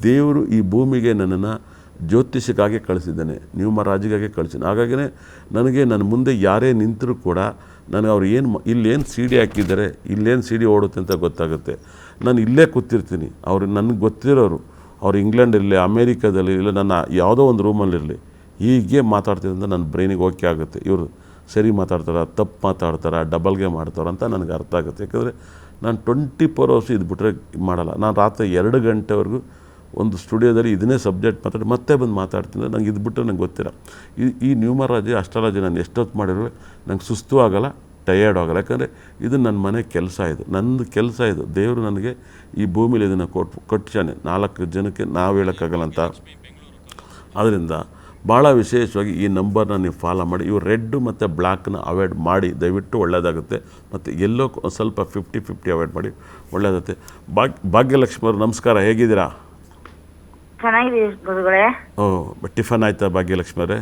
S1: ದೇವರು ಈ ಭೂಮಿಗೆ ನನ್ನನ್ನು ಜ್ಯೋತಿಷಕ್ಕಾಗಿ ಕಳಿಸಿದ್ದಾನೆ, ನ್ಯೂಮರಾಜಿಗಾಗಿ ಕಳಿಸಿದ್ದಾನೆ. ಹಾಗಾಗಿಯೇ ನನಗೆ ನನ್ನ ಮುಂದೆ ಯಾರೇ ನಿಂತರೂ ಕೂಡ ನನಗೆ ಅವ್ರು ಇಲ್ಲೇನು ಸಿ ಡಿ ಹಾಕಿದ್ದಾರೆ, ಇಲ್ಲೇನು ಸಿ ಡಿ ಓಡುತ್ತೆ ಅಂತ ಗೊತ್ತಾಗುತ್ತೆ. ನಾನು ಇಲ್ಲೇ ಕೂತಿರ್ತೀನಿ, ಅವ್ರು ನನಗೆ ಗೊತ್ತಿರೋರು, ಅವ್ರು ಇಂಗ್ಲೆಂಡಲ್ಲಿ, ಅಮೇರಿಕಾದಲ್ಲಿ, ಇಲ್ಲ ನನ್ನ ಯಾವುದೋ ಒಂದು ರೂಮಲ್ಲಿರಲಿ, ಹೀಗೆ ಮಾತಾಡ್ತಿದ್ದ ಅಂತ ನನ್ನ ಬ್ರೈನಿಗೆ ಓಕೆ ಆಗುತ್ತೆ. ಇವರು ಸರಿ ಮಾತಾಡ್ತಾರೆ, ತಪ್ಪು ಮಾತಾಡ್ತಾರೆ, ಡಬಲ್ಗೆ ಮಾಡ್ತಾರೆ ಅಂತ ನನಗೆ ಅರ್ಥ ಆಗುತ್ತೆ. ಯಾಕಂದರೆ ನಾನು 24 hours ಇದ್ಬಿಟ್ರೆ ಮಾಡಲ್ಲ. ನಾನು ರಾತ್ರಿ 2 ಗಂಟೆವರೆಗೂ ಒಂದು ಸ್ಟುಡಿಯೋದಲ್ಲಿ ಇದನ್ನೇ ಸಬ್ಜೆಕ್ಟ್ ಮಾತಾಡಿ ಮತ್ತೆ ಬಂದು ಮಾತಾಡ್ತೀನಿ. ನಂಗೆ ಇದು ಬಿಟ್ಟರೆ ನಂಗೆ ಗೊತ್ತಿಲ್ಲ. ಈ ನ್ಯೂಮರಾಜಿ ಅಸ್ಟ್ರಾಲಜಿ ನಾನು ಎಷ್ಟೊತ್ತು ಮಾಡಿರೋ ನಂಗೆ ಸುಸ್ತು ಆಗೋಲ್ಲ, ಟಯರ್ಡ್ ಆಗೋಲ್ಲ. ಯಾಕಂದರೆ ಇದು ನನ್ನ ಮನೆ ಕೆಲಸ, ಇದು ನಂದು ಕೆಲಸ. ಇದು ದೇವರು ನನಗೆ ಈ ಭೂಮಿಲಿ ಇದನ್ನು ಕೊಟ್ಟಾನೆ 4 ಜನಕ್ಕೆ ನಾವು ಹೇಳೋಕ್ಕಾಗಲ್ಲ ಅಂತ. ಆದ್ದರಿಂದ ಭಾಳ ವಿಶೇಷವಾಗಿ ಈ ನಂಬರ್ನ ನೀವು ಫಾಲೋ ಮಾಡಿ. ಇವು ರೆಡ್ ಮತ್ತು ಬ್ಲ್ಯಾಕ್ನ ಅವಾಯ್ಡ್ ಮಾಡಿ ದಯವಿಟ್ಟು ಒಳ್ಳೆಯದಾಗುತ್ತೆ. ಮತ್ತು ಎಲ್ಲೋ ಸ್ವಲ್ಪ 50-50 ಅವಾಯ್ಡ್ ಮಾಡಿ, ಒಳ್ಳೆಯದಾಗುತ್ತೆ. ಭಾಗ್ಯಲಕ್ಷ್ಮಿ ಅವರು ನಮಸ್ಕಾರ, ಹೇಗಿದ್ದೀರಾ?
S2: ಚೆನ್ನಾಗಿದ್ದೀವಿ ಗುರುಗಳೇ.
S1: ಟಿಫನ್ ಆಯ್ತಾ ಭಾಗ್ಯಲಕ್ಷ್ಮಿ ಅವರೇ?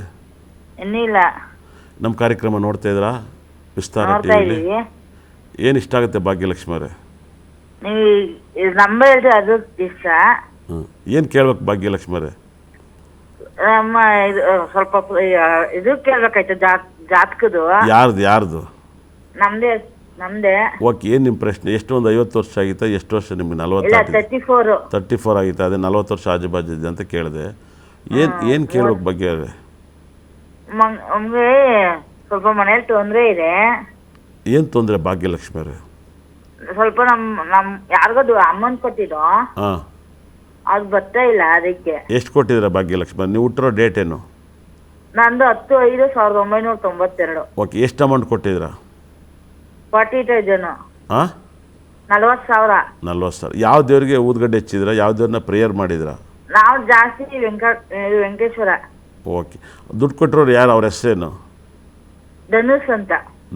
S2: ಇನ್ನೂ ಇಲ್ಲ.
S1: ನಮ್ಮ ಕಾರ್ಯಕ್ರಮ ನೋಡ್ತಾ ಇದ್ದೀರಾ ವಿಸ್ತಾರ ಟಿವಿಲಿ? ಏನು ಇಷ್ಟ ಆಗುತ್ತೆ ಭಾಗ್ಯಲಕ್ಷ್ಮಿ ಅವರೇ?
S2: ನೀವು ನಂಬರ್ ಹೇಳಿದ್ರೆ ಅದು ಇಷ್ಟ.
S1: ಏನು ಕೇಳ್ಬೇಕು ಭಾಗ್ಯಲಕ್ಷ್ಮಿ ಅವರೇ?
S2: ನಮ್ಮ ಸ್ವಲ್ಪ ಇದು ಕೇಳ್ಬೇಕಾಯ್ತು, ಜಾತಕದ್ದು.
S1: ಯಾರ್ದು?
S2: ನಮ್ದೇ.
S1: ಓಕೆ, ಏನು ನಿಮ್ಮ ಪ್ರಶ್ನೆ? ಎಷ್ಟು, ಒಂದು 50 ವರ್ಷ ಆಗಿತ್ತಾ? ಎಷ್ಟು ವರ್ಷ ನಿಮ್ಗೆ? 34 ಆಗಿತ್ತಾ? ಅದೇ 40 ವರ್ಷ ಆಜುಬಾಜು ಇದೆ ಅಂತ ಕೇಳಿದೆ. ಏನು ಕೇಳ್ಬೇಕು ಬಗ್ಗೆ?
S2: ನಮಗೆ ಸ್ವಲ್ಪ ಮನೇಲಿ ತೊಂದರೆ ಇದೆ.
S1: ಏನು ತೊಂದರೆ ಭಾಗ್ಯಲಕ್ಷ್ಮಿ ಅವರೇ?
S2: ಸ್ವಲ್ಪ ನಮ್ ಯಾರಿಗದು ಅಮೌಂಟ್ ಕೊಟ್ಟಿದ್ದು,
S1: ಹಾಂ,
S2: ಅದು ಬರ್ತಾ ಇಲ್ಲ. ಅದಕ್ಕೆ.
S1: ಎಷ್ಟು ಕೊಟ್ಟಿದ್ದೀರಾ ಭಾಗ್ಯಲಕ್ಷ್ಮಿ? ನೀವು ಹುಟ್ಟಿರೋ ಡೇಟ್ ಏನು?
S2: ನಂದು 10/5/1992.
S1: ಓಕೆ, ಎಷ್ಟು ಅಮೌಂಟ್ ಕೊಟ್ಟಿದ್ದೀರಾ?
S2: 40,000.
S1: ಹಾಂ,
S2: 40,000.
S1: 40,000. ಯಾವ ದೇವರಿಗೆ ಊದ್ಗಡ್ಡೆ ಹೆಚ್ಚಿದ್ರಾ? ಯಾವ ದೇವ್ರನ್ನ ಪ್ರೇಯರ್ ಮಾಡಿದ್ರಾ?
S2: ನಾವು ಜಾಸ್ತಿ ವೆಂಕಟೇಶ್ವರ.
S1: ಓಕೆ, ದುಡ್ಡು ಕೊಟ್ಟಿರೋರು ಯಾರು? ಅವ್ರ ಹೆಸರೇನು?
S2: ಧನುಷ್ ಅಂತ.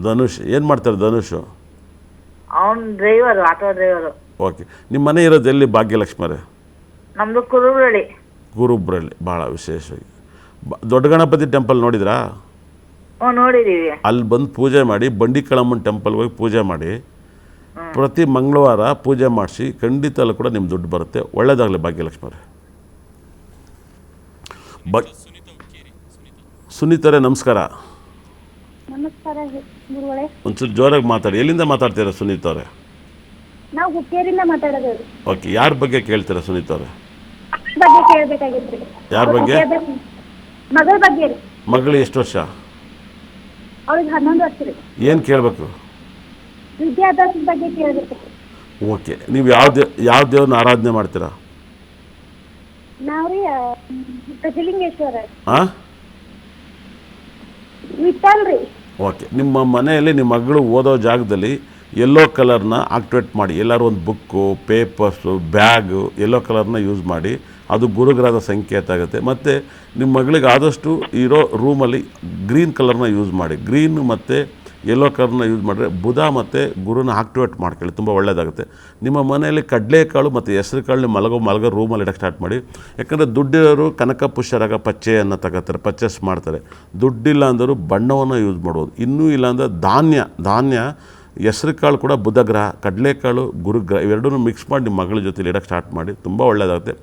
S1: ಧನುಷ್ ಏನು ಮಾಡ್ತಾರೆ? ಧನುಷ್
S2: ಅವನ್ ಡ್ರೈವರು, ಆಟೋ ಡ್ರೈವರು.
S1: ಓಕೆ, ನಿಮ್ಮ ಮನೆ ಇರೋದು ಎಲ್ಲಿ ಭಾಗ್ಯಲಕ್ಷ್ಮಿ ಅವರೇ?
S2: ನಮ್ದು ಕುರುಬ್ರಳ್ಳಿ.
S1: ಕುರುಬ್ರಳ್ಳಿ. ಭಾಳ ವಿಶೇಷವಾಗಿ ದೊಡ್ಡ ಗಣಪತಿ ಟೆಂಪಲ್ ನೋಡಿದ್ರಾ?
S2: ನೋಡಿದೀವಿ.
S1: ಅಲ್ಲಿ ಬಂದು ಪೂಜೆ ಮಾಡಿ, ಬಂಡಿಕಳಮ್ಮನ ಟೆಂಪಲ್ಗೆ ಹೋಗಿ ಪೂಜೆ ಮಾಡಿ, ಪ್ರತಿ ಮಂಗಳವಾರ ಪೂಜೆ ಮಾಡಿಸಿ, ಖಂಡಿತ ಅಲ್ಲೂ ಕೂಡ ನಿಮ್ಮ ದುಡ್ಡು ಬರುತ್ತೆ. ಒಳ್ಳೆಯದಾಗಲಿ ಭಾಗ್ಯಲಕ್ಷ್ಮಿ ಅವರೇ. ಸುನೀತರೇ ನಮಸ್ಕಾರ.
S3: ನಮಸ್ಕಾರ ಗುರುಗಳೇ.
S1: ಒಂಚೂರು ಜೋರಾಗಿ ಮಾತಾಡಿ. ಎಲ್ಲಿಂದ ಮಾತಾಡ್ತೀರಾ ಸುನೀತ ಅವರೇ?
S3: ನಾವು ಹುಕ್ಕೇರಿಯಿಂದ ಮಾತಾಡೋದು.
S1: ಓಕೆ, ಯಾರ ಬಗ್ಗೆ ಕೇಳ್ತೀರಾ ಸುನೀತ ಅವರೇ?
S3: ಬಗ್ಗೆ ಕೇಳಬೇಕಾಗಿತ್ತು.
S1: ಯಾರ ಬಗ್ಗೆ?
S3: ಮಗಳ ಬಗ್ಗೆ ರೀ.
S1: ಮಗಳು ಎಷ್ಟು ವರ್ಷ?
S3: ಅವ್ರಿಗೆ 11 ವರ್ಷ ರೀ.
S1: ಏನು ಕೇಳಬೇಕು?
S3: ವಿದ್ಯಾಭ್ಯಾಸದ ಬಗ್ಗೆ ಕೇಳಬೇಕು.
S1: ಓಕೆ, ನೀವು ಯಾವ ದೇವ್ರನ್ನ ಆರಾಧನೆ ಮಾಡ್ತೀರಾ?
S3: ನಾವು ರೀ ಗಜಲಿಂಗೇಶ್ವರ.
S1: ಹಾಂ,
S3: ವಿಠಲ್ ರೀ.
S1: ಓಕೆ, ನಿಮ್ಮ ಮನೆಯಲ್ಲಿ ನಿಮ್ಮ ಮಗಳು ಓದೋ ಜಾಗದಲ್ಲಿ ಯೆಲ್ಲೋ ಕಲರ್ನ ಆಕ್ಟಿವೇಟ್ ಮಾಡಿ. ಎಲ್ಲರೂ ಒಂದು ಬುಕ್ಕು, ಪೇಪರ್ಸು, ಬ್ಯಾಗು ಯೆಲ್ಲೋ ಕಲರ್ನ ಯೂಸ್ ಮಾಡಿ. ಅದು ಗುರುಗ್ರಹದ ಸಂಕೇತ ಆಗುತ್ತೆ. ಮತ್ತು ನಿಮ್ಮ ಮಗಳಿಗೆ ಆದಷ್ಟು ಇರೋ ರೂಮಲ್ಲಿ ಗ್ರೀನ್ ಕಲರ್ನ ಯೂಸ್ ಮಾಡಿ. ಗ್ರೀನ್ ಮತ್ತು ಯೆಲ್ಲೋ ಕಲರ್ನ ಯೂಸ್ ಮಾಡಿದ್ರೆ ಬುಧ ಮತ್ತು ಗುರುನ ಆಕ್ಟಿವೇಟ್ ಮಾಡ್ಕೊಳ್ಳಿ, ತುಂಬ ಒಳ್ಳೆಯದಾಗುತ್ತೆ. ನಿಮ್ಮ ಮನೆಯಲ್ಲಿ ಕಡಲೆಕಾಳು ಮತ್ತು ಹೆಸರು ಕಾಳು ಮಲಗೋ ರೂಮಲ್ಲಿ ಇಡೋಕ್ಕೆ ಸ್ಟಾರ್ಟ್ ಮಾಡಿ. ಯಾಕಂದರೆ ದುಡ್ಡಿರೋರು ಕನಕ ಪುಷ್ಯರಾಗ ಪಚ್ಚೆಯನ್ನು ತಗೋತಾರೆ, ಪರ್ಚೇಸ್ ಮಾಡ್ತಾರೆ. ದುಡ್ಡಿಲ್ಲ ಅಂದರೂ ಬಣ್ಣವನ್ನು ಯೂಸ್ ಮಾಡ್ಬೋದು. ಇನ್ನೂ ಇಲ್ಲ ಅಂದರೆ ಧಾನ್ಯ ಹೆಸರು ಕಾಳು ಕೂಡ ಬುಧಗ್ರಹ, ಕಡಲೆಕಾಳು ಗುರುಗ್ರಹ, ಇವೆರಡೂ ಮಿಕ್ಸ್ ಮಾಡಿ ನಿಮ್ಮ ಮಗಳ ಜೊತೆಲಿ ಇಡೋಕ್ಕೆ ಸ್ಟಾರ್ಟ್ ಮಾಡಿ. ತುಂಬ ಒಳ್ಳೆಯದಾಗುತ್ತೆ.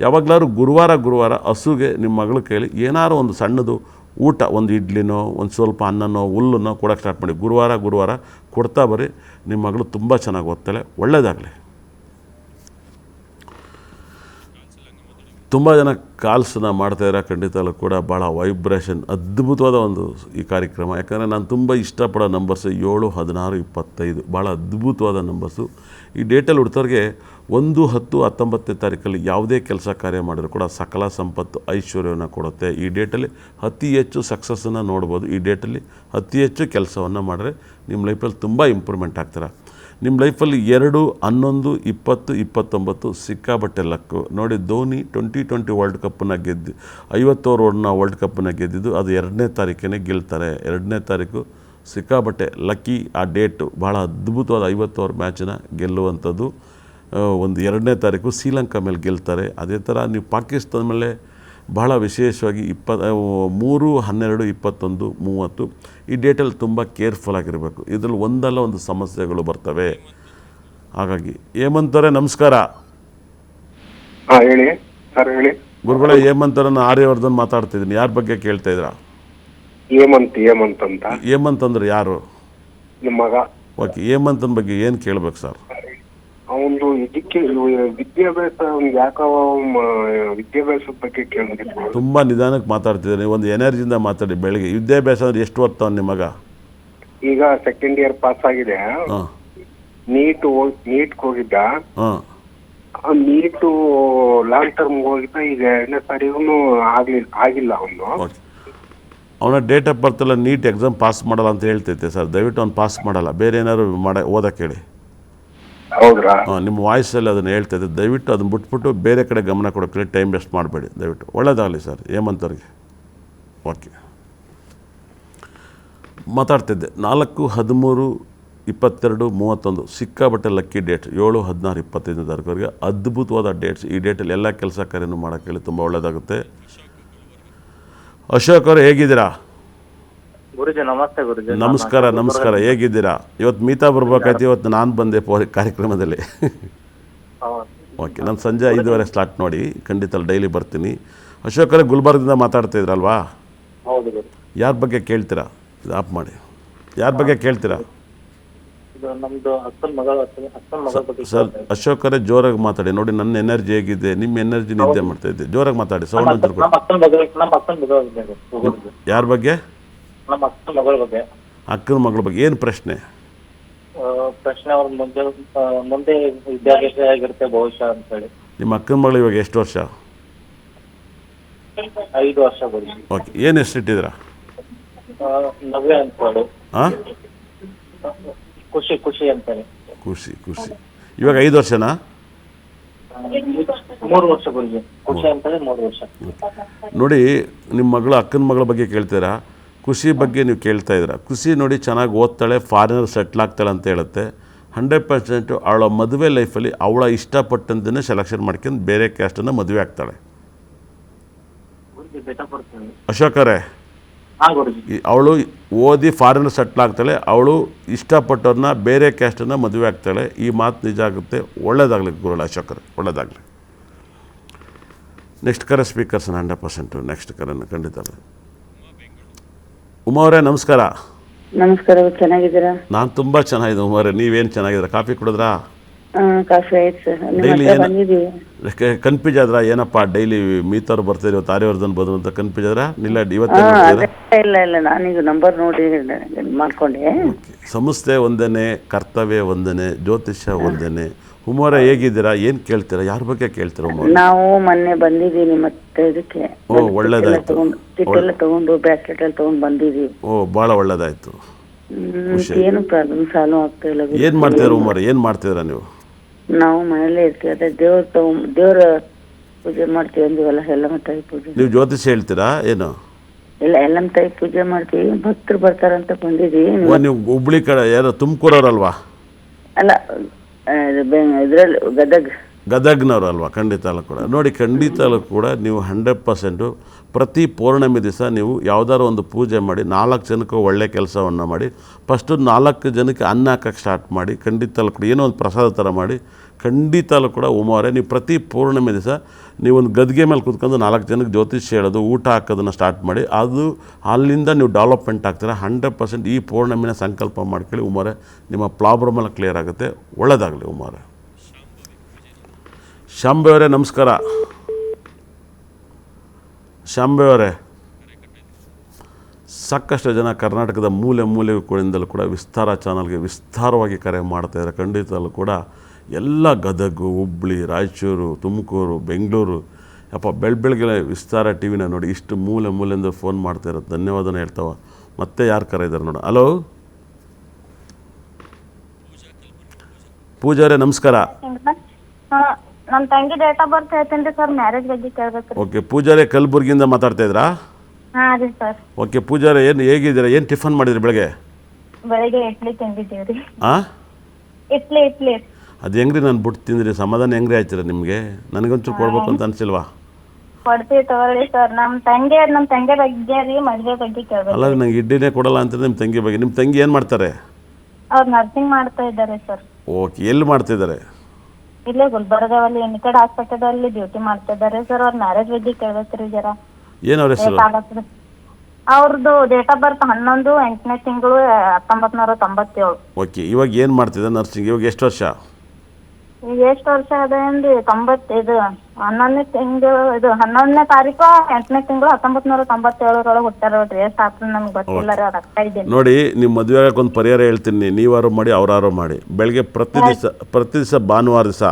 S1: ಯಾವಾಗಲಾದ್ರು ಗುರುವಾರ ಹಸುಗೆ ನಿಮ್ಮ ಮಗಳ ಕೈಲಿ ಏನಾರು ಒಂದು ಸಣ್ಣದು ಊಟ, ಒಂದು ಇಡ್ಲಿನೋ ಒಂದು ಸ್ವಲ್ಪ ಅನ್ನನೋ ಹುಲ್ಲನ್ನೋ ಕೊಡೋಕ್ಕೆ ಸ್ಟಾರ್ಟ್ ಮಾಡಿ. ಗುರುವಾರ ಕೊಡ್ತಾ ಬರ್ರಿ. ನಿಮ್ಮ ಮಗಳು ತುಂಬ ಚೆನ್ನಾಗಿ ಓದ್ತಾಳೆ. ಒಳ್ಳೆಯದಾಗಲಿ. ತುಂಬ ಜನ ಕಾಲ್ಸನ್ನ ಮಾಡ್ತಾಯಿದ್ದಾರೆ. ಖಂಡಿತಲ್ಲೂ ಕೂಡ ಭಾಳ ವೈಬ್ರೇಷನ್, ಅದ್ಭುತವಾದ ಒಂದು ಈ ಕಾರ್ಯಕ್ರಮ. ಯಾಕಂದರೆ ನಾನು ತುಂಬ ಇಷ್ಟಪಡೋ ನಂಬರ್ಸು 7, 16, 25 ಭಾಳ ಅದ್ಭುತವಾದ ನಂಬರ್ಸು. ಈ ಡೇಟಲ್ಲಿ ಹುಡ್ತವ್ರಿಗೆ 1, 10, 19ನೇ ತಾರೀಕಲ್ಲಿ ಯಾವುದೇ ಕೆಲಸ ಕಾರ್ಯ ಮಾಡಿದ್ರು ಕೂಡ ಸಕಲ ಸಂಪತ್ತು ಐಶ್ವರ್ಯವನ್ನು ಕೊಡುತ್ತೆ. ಈ ಡೇಟಲ್ಲಿ ಅತಿ ಹೆಚ್ಚು ಸಕ್ಸಸ್ಸನ್ನು ನೋಡ್ಬೋದು. ಈ ಡೇಟಲ್ಲಿ ಅತಿ ಹೆಚ್ಚು ಕೆಲಸವನ್ನು ಮಾಡಿದ್ರೆ ನಿಮ್ಮ ಲೈಫಲ್ಲಿ ತುಂಬ ಇಂಪ್ರೂವ್ಮೆಂಟ್ ಆಗ್ತಾರೆ. ನಿಮ್ಮ ಲೈಫಲ್ಲಿ 2, 11, 20, 29 ಸಿಕ್ಕಾಬಟ್ಟೆ ಲಕ್ಕು. ನೋಡಿ, ಧೋನಿ 2020 ವರ್ಲ್ಡ್ ಕಪ್ಪನ್ನು ಗೆದ್ದು 50 ಓವರ್ನ ವರ್ಲ್ಡ್ ಕಪ್ಪನ್ನು ಗೆದ್ದಿದ್ದು ಅದು 2ನೇ ತಾರೀಕೇ ಗೆಲ್ತಾರೆ. 2ನೇ ತಾರೀಕು ಸಿಕ್ಕಾಬಟ್ಟೆ ಲಕ್ಕಿ. ಆ ಡೇಟು ಭಾಳ ಅದ್ಭುತವಾದ 50 ಓವರ್ ಮ್ಯಾಚನ್ನ ಗೆಲ್ಲುವಂಥದ್ದು. ಒಂದು 2ನೇ ತಾರೀಕು ಶ್ರೀಲಂಕಾ ಮೇಲೆ ಗೆಲ್ತಾರೆ. ಅದೇ ಥರ ನೀವು ಪಾಕಿಸ್ತಾನ ಮೇಲೆ ಭಾಳ ವಿಶೇಷವಾಗಿ 3, 12, 21, 30 ಈ ಡೇಟಲ್ಲಿ ತುಂಬ ಕೇರ್ಫುಲ್ಲಾಗಿರಬೇಕು. ಇದರಲ್ಲಿ ಒಂದಲ್ಲ ಒಂದು ಸಮಸ್ಯೆಗಳು ಬರ್ತವೆ. ಹಾಗಾಗಿ ಹೇಮಂತರೇ ನಮಸ್ಕಾರ.
S4: ಹೇಳಿ ಸರ್. ಹೇಳಿ
S1: ಗುರುಗಳೇ. ಹೇಮಂತರನ್ನ ಆರ್ಯವರ್ಧನ್ ಮಾತಾಡ್ತಿದ್ದೀನಿ. ಯಾರ ಬಗ್ಗೆ ಕೇಳ್ತಾ ಇದ್ದೀರಾ?
S4: ಹೇಮಂತ್ ಅಂತ.
S1: ಹೇಮಂತ್ ಅಂದ್ರೆ ಯಾರು?
S4: ನಿಮ್ಮ ಮಗ.
S1: ಓಕೆ, ಹೇಮಂತನ ಬಗ್ಗೆ ಏನು ಕೇಳಬೇಕು ಸರ್?
S4: ಅವನು ವಿದ್ಯಾಭ್ಯಾಸ, ಯಾಕೋ ವಿದ್ಯಾಭ್ಯಾಸದ ಬಗ್ಗೆ ಕೇಳಬೇಕು.
S1: ತುಂಬ ನಿಧಾನಕ್ಕೆ ಮಾತಾಡ್ತಿದ್ದೀನಿ, ಒಂದು ಎನರ್ಜಿಯಿಂದ ಮಾತಾಡಿ. ಬೆಳಗ್ಗೆ ವಿದ್ಯಾಭ್ಯಾಸ ಅಂದ್ರೆ ಎಷ್ಟು ಓದ್ತಾವ ನಿಮ್ಮ ಮಗ?
S4: ಈಗ 2nd ಇಯರ್ ಪಾಸ್ ಆಗಿದೆ. ನೀಟ್ ಹೋಗಿದ್ದ. ನೀಟು ಲಾಂಗ್ ಟರ್ಮ್ ಹೋಗಿದ್ದ, ಈಗ 2ನೇ ಸಾರಿಗೂ ಆಗಿಲ್ಲ ಅವನು.
S1: ಓಕೆ, ಅವನ ಡೇಟ್ ಆಫ್ ಬರ್ತ್ ಎಲ್ಲ ನೀಟ್ ಎಕ್ಸಾಮ್ ಪಾಸ್ ಮಾಡಲ್ಲ ಅಂತ ಹೇಳ್ತೈತೆ ಸರ್. ದಯವಿಟ್ಟು ಅವ್ನು ಪಾಸ್ ಮಾಡಲ್ಲ, ಬೇರೆ ಏನಾದ್ರು ಓದಕ್ಕೆ ಹೇಳಿ.
S4: ಹೌದ್ರಾ?
S1: ನಿಮ್ಮ ವಾಯ್ಸಲ್ಲಿ ಅದನ್ನು ಹೇಳ್ತೈತೆ. ದಯವಿಟ್ಟು ಅದನ್ನು ಬಿಟ್ಬಿಟ್ಟು ಬೇರೆ ಕಡೆ ಗಮನ ಕೊಡೋಕ್ಕೆ ಟೈಮ್ ವೇಸ್ಟ್ ಮಾಡಬೇಡಿ ದಯವಿಟ್ಟು. ಒಳ್ಳೇದಾಗಲಿ ಸರ್ ಹೇಮಂತವ್ರಿಗೆ. ಓಕೆ, ಮಾತಾಡ್ತಿದ್ದೆ. 4-13-22-31 ಸಿಕ್ಕಾಬಟ್ಟೆ ಲಕ್ಕಿ ಡೇಟ್. 7-16-25 ತಾರೀಕುವರೆಗೆ ಅದ್ಭುತವಾದ ಡೇಟ್ಸ್. ಈ ಡೇಟಲ್ಲಿ ಎಲ್ಲ ಕೆಲಸ ಕಾರ್ಯನೂ ಮಾಡೋಕ್ಕೆ ಹೇಳಿ, ತುಂಬ ಒಳ್ಳೆಯದಾಗುತ್ತೆ. ಅಶೋಕ್ ಅವರು ಹೇಗಿದ್ದೀರಾ?
S5: ಗುರುಜಿ ನಮಸ್ತೆ ಗುರುಜಿ.
S1: ನಮಸ್ಕಾರ ಹೇಗಿದ್ದೀರಾ? ಇವತ್ತು ಮೀತಾ ಬರ್ಬೇಕಾಯ್ತು, ಇವತ್ತು ನಾನು ಬಂದೆ ಕಾರ್ಯಕ್ರಮದಲ್ಲಿ. ಓಕೆ, ನಾನು ಸಂಜೆ 5:15 ಸ್ಲಾಟ್ ನೋಡಿ, ಖಂಡಿತ ಡೈಲಿ ಬರ್ತೀನಿ. ಅಶೋಕ್ ಅವರೇ ಗುಲ್ಬರ್ಗದಿಂದ ಮಾತಾಡ್ತಿದ್ರಲ್ವಾ?
S5: ಹೌದು ಗುರು.
S1: ಯಾರ ಬಗ್ಗೆ ಕೇಳ್ತೀರಾ? ಇದು ಆಫ್ ಮಾಡಿ. ಯಾರ ಬಗ್ಗೆ ಕೇಳ್ತೀರಾ
S5: ಇದು ನಮ್ದು ಅಕ್ಕನ ಮಗಳ ಬಗ್ಗೆ.
S1: ಸರ್ ಅಶೋಕ್ ಅವರೇ ಜೋರಾಗಿ ಮಾತಾಡಿ. ನೋಡಿ ನನ್ನ ಎನರ್ಜಿ ಹೇಗಿದೆ, ನಿಮ್ಮ ಎನರ್ಜಿ ನಿದ್ದೆ ಮಾಡ್ತಾ ಇದ್ದೆ. ಜೋರಾಗಿ ಮಾತಾಡಿ, ಸೌಂಡ್ ಅಂತ.
S5: ನಮ್ಮ ಅಕ್ಕನ ಬಗ್ಗೆ ಗುರುಜಿ.
S1: ಯಾರ ಬಗ್ಗೆ?
S5: ನಮ್ಮ ಅಕ್ಕನ ಮಗಳ ಬಗ್ಗೆ.
S1: ಅಕ್ಕನ ಮಗಳ ಬಗ್ಗೆ ಏನು ಪ್ರಶ್ನೆ?
S5: ಪ್ರಶ್ನೆ ಅವ್ರ ಮುಂದೆ ವಿದ್ಯಾಭ್ಯಾಸ ಆಗಿರುತ್ತೆ ಭವಿಷ್ಯ ಅಂತ ಹೇಳಿ.
S1: ನಿಮ್ಮ ಅಕ್ಕನ ಮಗಳು ಇವಾಗ ಎಷ್ಟು ವರ್ಷ?
S5: 5 ವರ್ಷ ಗುರುಜಿ.
S1: ಓಕೆ, ಏನು ಹೆಸರಿಟ್ಟಿದ್ದೀರಾ?
S5: ನವ್ಯ ಅಂತ ಹೇಳಿ.
S1: ಹಾಂ,
S5: ಖುಷಿ ಅಂತಾನೆ.
S1: ಖುಷಿ. ಇವಾಗ 5 ವರ್ಷನಾ?
S5: 3 ವರ್ಷ ಗುರುಜಿ. ಖುಷಿ ಅಂತಾನೆ 3 ವರ್ಷ.
S1: ನೋಡಿ, ನಿಮ್ಮ ಮಗಳು ಅಕ್ಕನ ಮಗಳ ಬಗ್ಗೆ ಕೇಳ್ತೀರಾ, ಖುಷಿ ಬಗ್ಗೆ ನೀವು ಕೇಳ್ತಾ ಇದ್ದೀರಾ. ಖುಷಿ ನೋಡಿ ಚೆನ್ನಾಗಿ ಓದ್ತಾಳೆ, ಫಾರಿನರ್ ಸೆಟ್ಲ್ ಆಗ್ತಾಳೆ ಅಂತ ಹೇಳುತ್ತೆ. 100% ಅವಳ ಮದುವೆ ಲೈಫಲ್ಲಿ ಅವಳ ಇಷ್ಟಪಟ್ಟಂತನೇ ಸೆಲೆಕ್ಷನ್ ಮಾಡ್ಕೊಂಡು ಬೇರೆ ಕ್ಯಾಸ್ಟನ್ನು ಮದುವೆ ಆಗ್ತಾಳೆ. ಅಶೋಕರೇ, ಅವಳು ಓದಿ ಫಾರಿನರ್ ಸೆಟ್ಲ್ ಆಗ್ತಾಳೆ, ಅವಳು ಇಷ್ಟಪಟ್ಟವ್ರನ್ನ ಬೇರೆ ಕ್ಯಾಸ್ಟನ್ನು ಮದುವೆ ಆಗ್ತಾಳೆ. ಈ ಮಾತು ನಿಜ ಆಗುತ್ತೆ. ಒಳ್ಳೇದಾಗಲಿ ಗುರುಗಳ ಅಶೋಕರೇ, ಒಳ್ಳೇದಾಗಲಿ. ನೆಕ್ಸ್ಟ್ ಕರೆ ಸ್ಪೀಕರ್ಸ್ 100%. ನೆಕ್ಸ್ಟ್ ಕರೆನ ಖಂಡಿತ. ಉಮಾ ಅವರೇ ನಮಸ್ಕಾರ.
S2: ನಮಸ್ಕಾರ, ಚೆನ್ನಾಗಿದ್ದೀರಾ?
S1: ನಾನು ತುಂಬ ಚೆನ್ನಾಗಿದೆ ಉಮಾ ಅವರೇ, ನೀವೇನು ಚೆನ್ನಾಗಿದ್ದೀರಾ? ಕಾಫಿ ಕುಡಿದ್ರಾ?
S2: ಕಾಫಿ ಆಯ್ತು ಸರ್.
S1: ಡೈಲಿ ಕನ್ಫ್ಯೂಸ್ ಆದ್ರಾ? ಏನಪ್ಪ ಡೈಲಿ ಮೀತವ್ರು ಬರ್ತಾರೆ, ಇವತ್ತು ಆರ್ಯವರ್ಧನ್ ಬಂದ್ರು ಅಂತ ಕನ್ಫ್ಯೂಸ್ ಆದ್ರಾ? ಇಲ್ಲ ಇವತ್ತೇ
S2: ಇಲ್ಲ ನಾನೀಗ ನಂಬರ್ ನೋಡಿ ಮಾಡ್ಕೊಂಡೆ.
S1: ಸಂಸ್ಥೆ ಒಂದೇನೆ, ಕರ್ತವ್ಯ ಒಂದೇನೆ, ಜ್ಯೋತಿಷ್ಯ ಒಂದೇನೆ. ಉಮಾರ ಹೇಗಿದ್ದೀರಾ? ಏನು ಕೇಳ್ತೀರಾ? ಯಾರ ಬಗ್ಗೆ ಕೇಳ್ತೀರಾ ಉಮಾ?
S2: ನಾವು ಮೊನ್ನೆ ಬಂದಿದ್ದೀವಿ ಮತ್ತೆ ಇದಕ್ಕೆ.
S1: ಓ ಒಳ್ಳೇದಾಯ್ತು.
S2: ಚಿಟ್ಟೆಲ್ಲ ತಗೊಂಡು ಬ್ಯಾಸ್ಕೆಟ್ ಎಲ್ಲ ತಗೊಂಡು ಬಂದಿದ್ದೀವಿ.
S1: ಓ ಭಾಳ ಒಳ್ಳೇದಾಯ್ತು.
S2: ಏನು ಪ್ರಾಬ್ಲಮ್ ಸಾಲ್ವ್ ಆಗ್ತಾ ಇಲ್ಲ.
S1: ಏನು ಮಾಡ್ತೀರಾ ಉಮಾರ? ಏನು ಮಾಡ್ತಿದ್ದೀರಾ ನೀವು?
S2: ನಾವು ಮನೆಯಲ್ಲೇ ಇರ್ತೀವಿ. ಅದೇ ದೇವ್ರ ಪೂಜೆ ಮಾಡ್ತೀವಿ ಅಂದಿವಲ್ಲ, ಎಲ್ಲಮ್ಮ ತಾಯಿ ಪೂಜೆ.
S1: ನೀವು ಜ್ಯೋತಿಷ್ಯ ಹೇಳ್ತೀರಾ ಏನು?
S2: ಇಲ್ಲ, ಎಲ್ಲಮ್ಮ ತಾಯಿ ಪೂಜೆ ಮಾಡ್ತೀವಿ. ಭಕ್ತರು ಬರ್ತಾರಂತ ಬಂದಿದ್ದೀವಿ.
S1: ನೀವು ಹುಬ್ಳಿ ಕಡೆ ಯಾರು ತುಮಕೂರವ್ರಲ್ವಾ?
S2: ಅಲ್ಲ, ಇದ್ರಲ್ಲಿ
S1: ಗದಗ್ನವರು ಅಲ್ವಾ? ಖಂಡಿತ ಅಲ್ಲ ಕೂಡ. ನೋಡಿ, ಖಂಡಿತ ಅಲ್ಲ ಕೂಡ ನೀವು 100% ಪ್ರತಿ ಪೌರ್ಣಮಿ ದಿವಸ ನೀವು ಯಾವುದಾದ್ರು ಒಂದು ಪೂಜೆ ಮಾಡಿ 4 ಜನಕ್ಕೆ ಒಳ್ಳೆ ಕೆಲಸವನ್ನು ಮಾಡಿ, ಫಸ್ಟು 4 ಜನಕ್ಕೆ ಅನ್ನ ಹಾಕೋಕ್ಕೆ ಸ್ಟಾರ್ಟ್ ಮಾಡಿ. ಖಂಡಿತ ಅಲ್ಲ ಕೂಡ ಏನೋ ಒಂದು ಪ್ರಸಾದ ಥರ ಮಾಡಿ. ಖಂಡಿತ ಅಲ್ಲ ಕೂಡ ಉಮಾವರೇ, ನೀವು ಪ್ರತಿ ಪೌರ್ಣಮಿ ದಿವಸ ನೀವೊಂದು ಗದ್ಗೆ ಮೇಲೆ ಕೂತ್ಕೊಂಡು 4 ಜನಕ್ಕೆ ಜ್ಯೋತಿಷ್ಯ ಹೇಳೋದು, ಊಟ ಹಾಕೋದನ್ನು ಸ್ಟಾರ್ಟ್ ಮಾಡಿ. ಅದು ಅಲ್ಲಿಂದ ನೀವು ಡೆವಲಪ್ಮೆಂಟ್ ಆಗ್ತೀರಾ. 100% ಈ ಪೌರ್ಣಮಿನ ಸಂಕಲ್ಪ ಮಾಡ್ಕೊಳ್ಳಿ ಉಮಾವರೇ, ನಿಮ್ಮ ಪ್ರಾಬ್ಲಮ್ ಎಲ್ಲ ಕ್ಲಿಯರ್ ಆಗುತ್ತೆ. ಒಳ್ಳೆಯದಾಗಲಿ ಉಮಾವರೇ. ಶಾಂಬೆ ಅವರೇ ನಮಸ್ಕಾರ. ಶಾಂಬೆ ಅವರೇ, ಸಾಕಷ್ಟು ಜನ ಕರ್ನಾಟಕದ ಮೂಲೆಗಳಿಂದಲೂ ಕೂಡ ವಿಸ್ತಾರ ಚಾನಲ್ಗೆ ವಿಸ್ತಾರವಾಗಿ ಕರೆ ಮಾಡ್ತಾಯಿದ್ದಾರೆ. ಖಂಡಿತಲ್ಲೂ ಕೂಡ ಎಲ್ಲ ಗದಗು, ಹುಬ್ಳಿ, ರಾಯಚೂರು, ತುಮಕೂರು, ಬೆಂಗಳೂರು, ಅಪ್ಪ ಬೆಳಗ್ಗೆ ವಿಸ್ತಾರ ಟಿ ವಿನ ನೋಡಿ ಇಷ್ಟು ಮೂಲೆಯಿಂದ ಫೋನ್ ಮಾಡ್ತಾಯಿರೋದು. ಧನ್ಯವಾದನ ಹೇಳ್ತಾವ. ಮತ್ತೆ ಯಾರು ಕರೆ ಇದ್ದಾರೆ ನೋಡ. ಹಲೋ ಪೂಜಾರೇ ನಮಸ್ಕಾರ.
S3: ನಮ್ಮ ತಂಗಿ ಡೇಟ್ ಆಫ್ ಬರ್ತ್ ಹೇಳ್ತೀನಿ ಸರ್, ಮ್ಯಾರೇಜ್ ಬಗ್ಗೆ ಕೇಳ್ಬೇಕು.
S1: ಓಕೆ, ಪೂಜಾರೇ ಕಲಬುರ್ಗಿಯಿಂದ ಮಾತಾಡ್ತಾ ಇದ್ರಾ?
S3: ಹಾಂ ರೀ ಸರ್.
S1: ಓಕೆ ಪೂಜಾರೇ, ಏನು ಹೇಗಿದ್ದೀರಾ? ಏನು ಟಿಫನ್ ಮಾಡಿದ್ರಿ ಬೆಳಗ್ಗೆ?
S3: ಬೆಳಿಗ್ಗೆ ಇಡ್ಲಿ ತಿಂದಿದ್ದೀವಿ ರೀ.
S1: ಹಾಂ,
S3: ಇಡ್ಲಿ.
S1: ಅದು ಹೆಂಗ್ರಿ ನಾನು ಬಿಟ್ಟು ತಿಂದ್ರಿ? ಸಮಾಧಾನ ಹೆಂಗ್ರಿ ಆಯ್ತೀರ ನಿಮಗೆ? ನನಗಂಚೂರು ಕೊಡ್ಬೇಕು ಅಂತ ಅನಿಸಿಲ್ವಾ?
S3: ಕೊಡ್ತೀವಿ ತಗೊಳ್ಳಿ ಸರ್. ನಮ್ಮ ತಂಗಿ ಬಗ್ಗೆ ರೀ, ಮದುವೆ ಬಗ್ಗೆ ಕೇಳ್ಬೇಕು.
S1: ಅಲ್ಲ, ನಂಗೆ ಇಡ್ಲಿನೇ ಕೊಡಲ್ಲ ಅಂತ ನಿಮ್ಮ ತಂಗಿ ಬಗ್ಗೆ. ನಿಮ್ಮ ತಂಗಿ ಏನು ಮಾಡ್ತಾರೆ?
S3: ಅವ್ರು ನರ್ಸಿಂಗ್ ಮಾಡ್ತಾ ಇದ್ದಾರೆ ಸರ್.
S1: ಓಕೆ, ಎಲ್ಲಿ ಮಾಡ್ತಿದ್ದಾರೆ?
S3: ಇಲ್ಲೇ ಗುಲ್ಬರ್ಗಾವಲ್ಲಿ ಎನಿಕಡ್ ಹಾಸ್ಪಿಟಲ್ ಡ್ಯೂಟಿ ಮಾಡ್ತಾ ಇದ್ದಾರೆ ಸರ್. ಅವ್ರ ಮ್ಯಾರೇಜ್ ಬಗ್ಗೆ ಕೇಳ್ಬೇಕ್ರಿ ಜರ.
S1: ಏನು ಅವ್ರ ಹೆಸರು?
S3: ಅವ್ರದ್ದು ಡೇಟ್ ಆಫ್ ಬರ್ತ್ 11/8 ತಿಂಗಳು 1997.
S1: ಓಕೆ, ಇವಾಗ ಏನು ಮಾಡ್ತಿದ್ದಾರೆ ನರ್ಸಿಂಗ್? ಇವಾಗ ಎಷ್ಟು ವರ್ಷ?
S3: ಈಗ ಎಷ್ಟು ವರ್ಷ ಅದ ಅಂದ್ರಿ? 11ನೇ ತಿಂಗಳು, 11ನೇ ತಾರೀಕು 8ನೇ ತಿಂಗಳು 1997 ಹುಟ್ಟಾರ ನೋಡ್ರಿ. ಎಷ್ಟು ಆಗ್ತದೆ ನಮ್ಗೆ ಗೊತ್ತಿಲ್ಲ ರೀ, ಅದು ಆಗ್ತಾ ಇದ್ದೀನಿ.
S1: ನೋಡಿ, ನಿಮ್ಮ ಮದುವೆ ಆಗಕ್ಕೆ ಒಂದು ಪರಿಹಾರ ಹೇಳ್ತೀನಿ. ನೀವಾರು ಮಾಡಿ, ಅವರಾರು ಮಾಡಿ. ಬೆಳಗ್ಗೆ ಪ್ರತಿ ದಿವಸ ಭಾನುವಾರ ದಿವಸ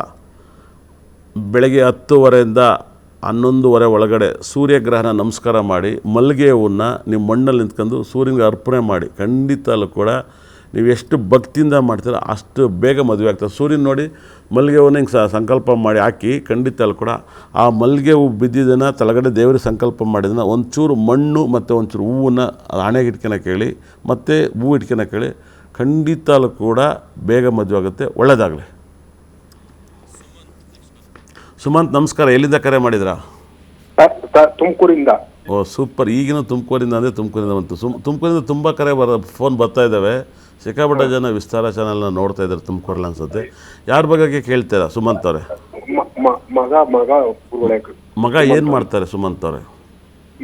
S1: ಬೆಳಗ್ಗೆ 10:30ಯಿಂದ 11:30 ಒಳಗಡೆ ಸೂರ್ಯಗ್ರಹಣ ನಮಸ್ಕಾರ ಮಾಡಿ ಮಲ್ಲಿಗೆ ಹೂವನ್ನು ನಿಮ್ಮ ಮಣ್ಣಲ್ಲಿ ನಿಂತ್ಕೊಂಡು ಸೂರ್ಯನಿಗೆ ಅರ್ಪಣೆ ಮಾಡಿ. ಖಂಡಿತಲ್ಲೂ ಕೂಡ ನೀವು ಎಷ್ಟು ಭಕ್ತಿಯಿಂದ ಮಾಡ್ತೀರೋ ಅಷ್ಟು ಬೇಗ ಮದುವೆ ಆಗ್ತದೆ. ಸೂರ್ಯನ ನೋಡಿ ಮಲ್ಲಿಗೆ ಹೂವನ್ನು ಹಿಂಗೆ ಸಂಕಲ್ಪ ಮಾಡಿ ಹಾಕಿ, ಖಂಡಿತಲ್ಲೂ ಕೂಡ ಆ ಮಲ್ಲಿಗೆ ಹೂವು ಬಿದ್ದಿದ್ದನ್ನು ತಳಗಡೆ ದೇವರಿಗೆ ಸಂಕಲ್ಪ ಮಾಡಿದ್ದನ್ನು ಒಂಚೂರು ಮಣ್ಣು ಮತ್ತು ಒಂಚೂರು ಹೂವನ್ನು ಹಣೆಗೆ ಇಟ್ಕೊಳಕ್ಕೆ ಹೇಳಿ, ಮತ್ತು ಹೂವು ಇಟ್ಕೊಳಕ್ಕೆ ಹೇಳಿ. ಖಂಡಿತಲ್ಲೂ ಕೂಡ ಬೇಗ ಮದುವೆ ಆಗುತ್ತೆ. ಒಳ್ಳೆಯದಾಗಲಿ. ಸುಮಂತ್ ನಮಸ್ಕಾರ. ಎಲ್ಲಿಂದ ಕರೆ ಮಾಡಿದ್ರಾ?
S4: ತುಮಕೂರಿಂದ.
S1: ಓ ಸೂಪರ್. ಈಗಿನ ತುಮಕೂರಿಂದ ಅಂದರೆ ತುಮಕೂರಿಂದ ಬಂತು. ತುಮಕೂರಿಂದ ತುಂಬ ಕರೆ ಫೋನ್ ಬರ್ತಾ ಇದ್ದಾವೆ. ಸಿಕ್ಕಾಪಟ್ಟೆ ಜನ ವಿಸ್ತಾರ ಚಾನಲ್ನ ನೋಡ್ತಾ ಇದ್ದಾರೆ ತುಮಕೂರಲ್ಲಿ ಅನ್ಸುತ್ತೆ. ಯಾರ ಬಗ್ಗೆ ಕೇಳ್ತೀರಾ ಸುಮಂತ್ ಅವರೇ? ಮಗ ಏನು ಮಾಡ್ತಾರೆ ಸುಮಂತ್ ಅವರೇ?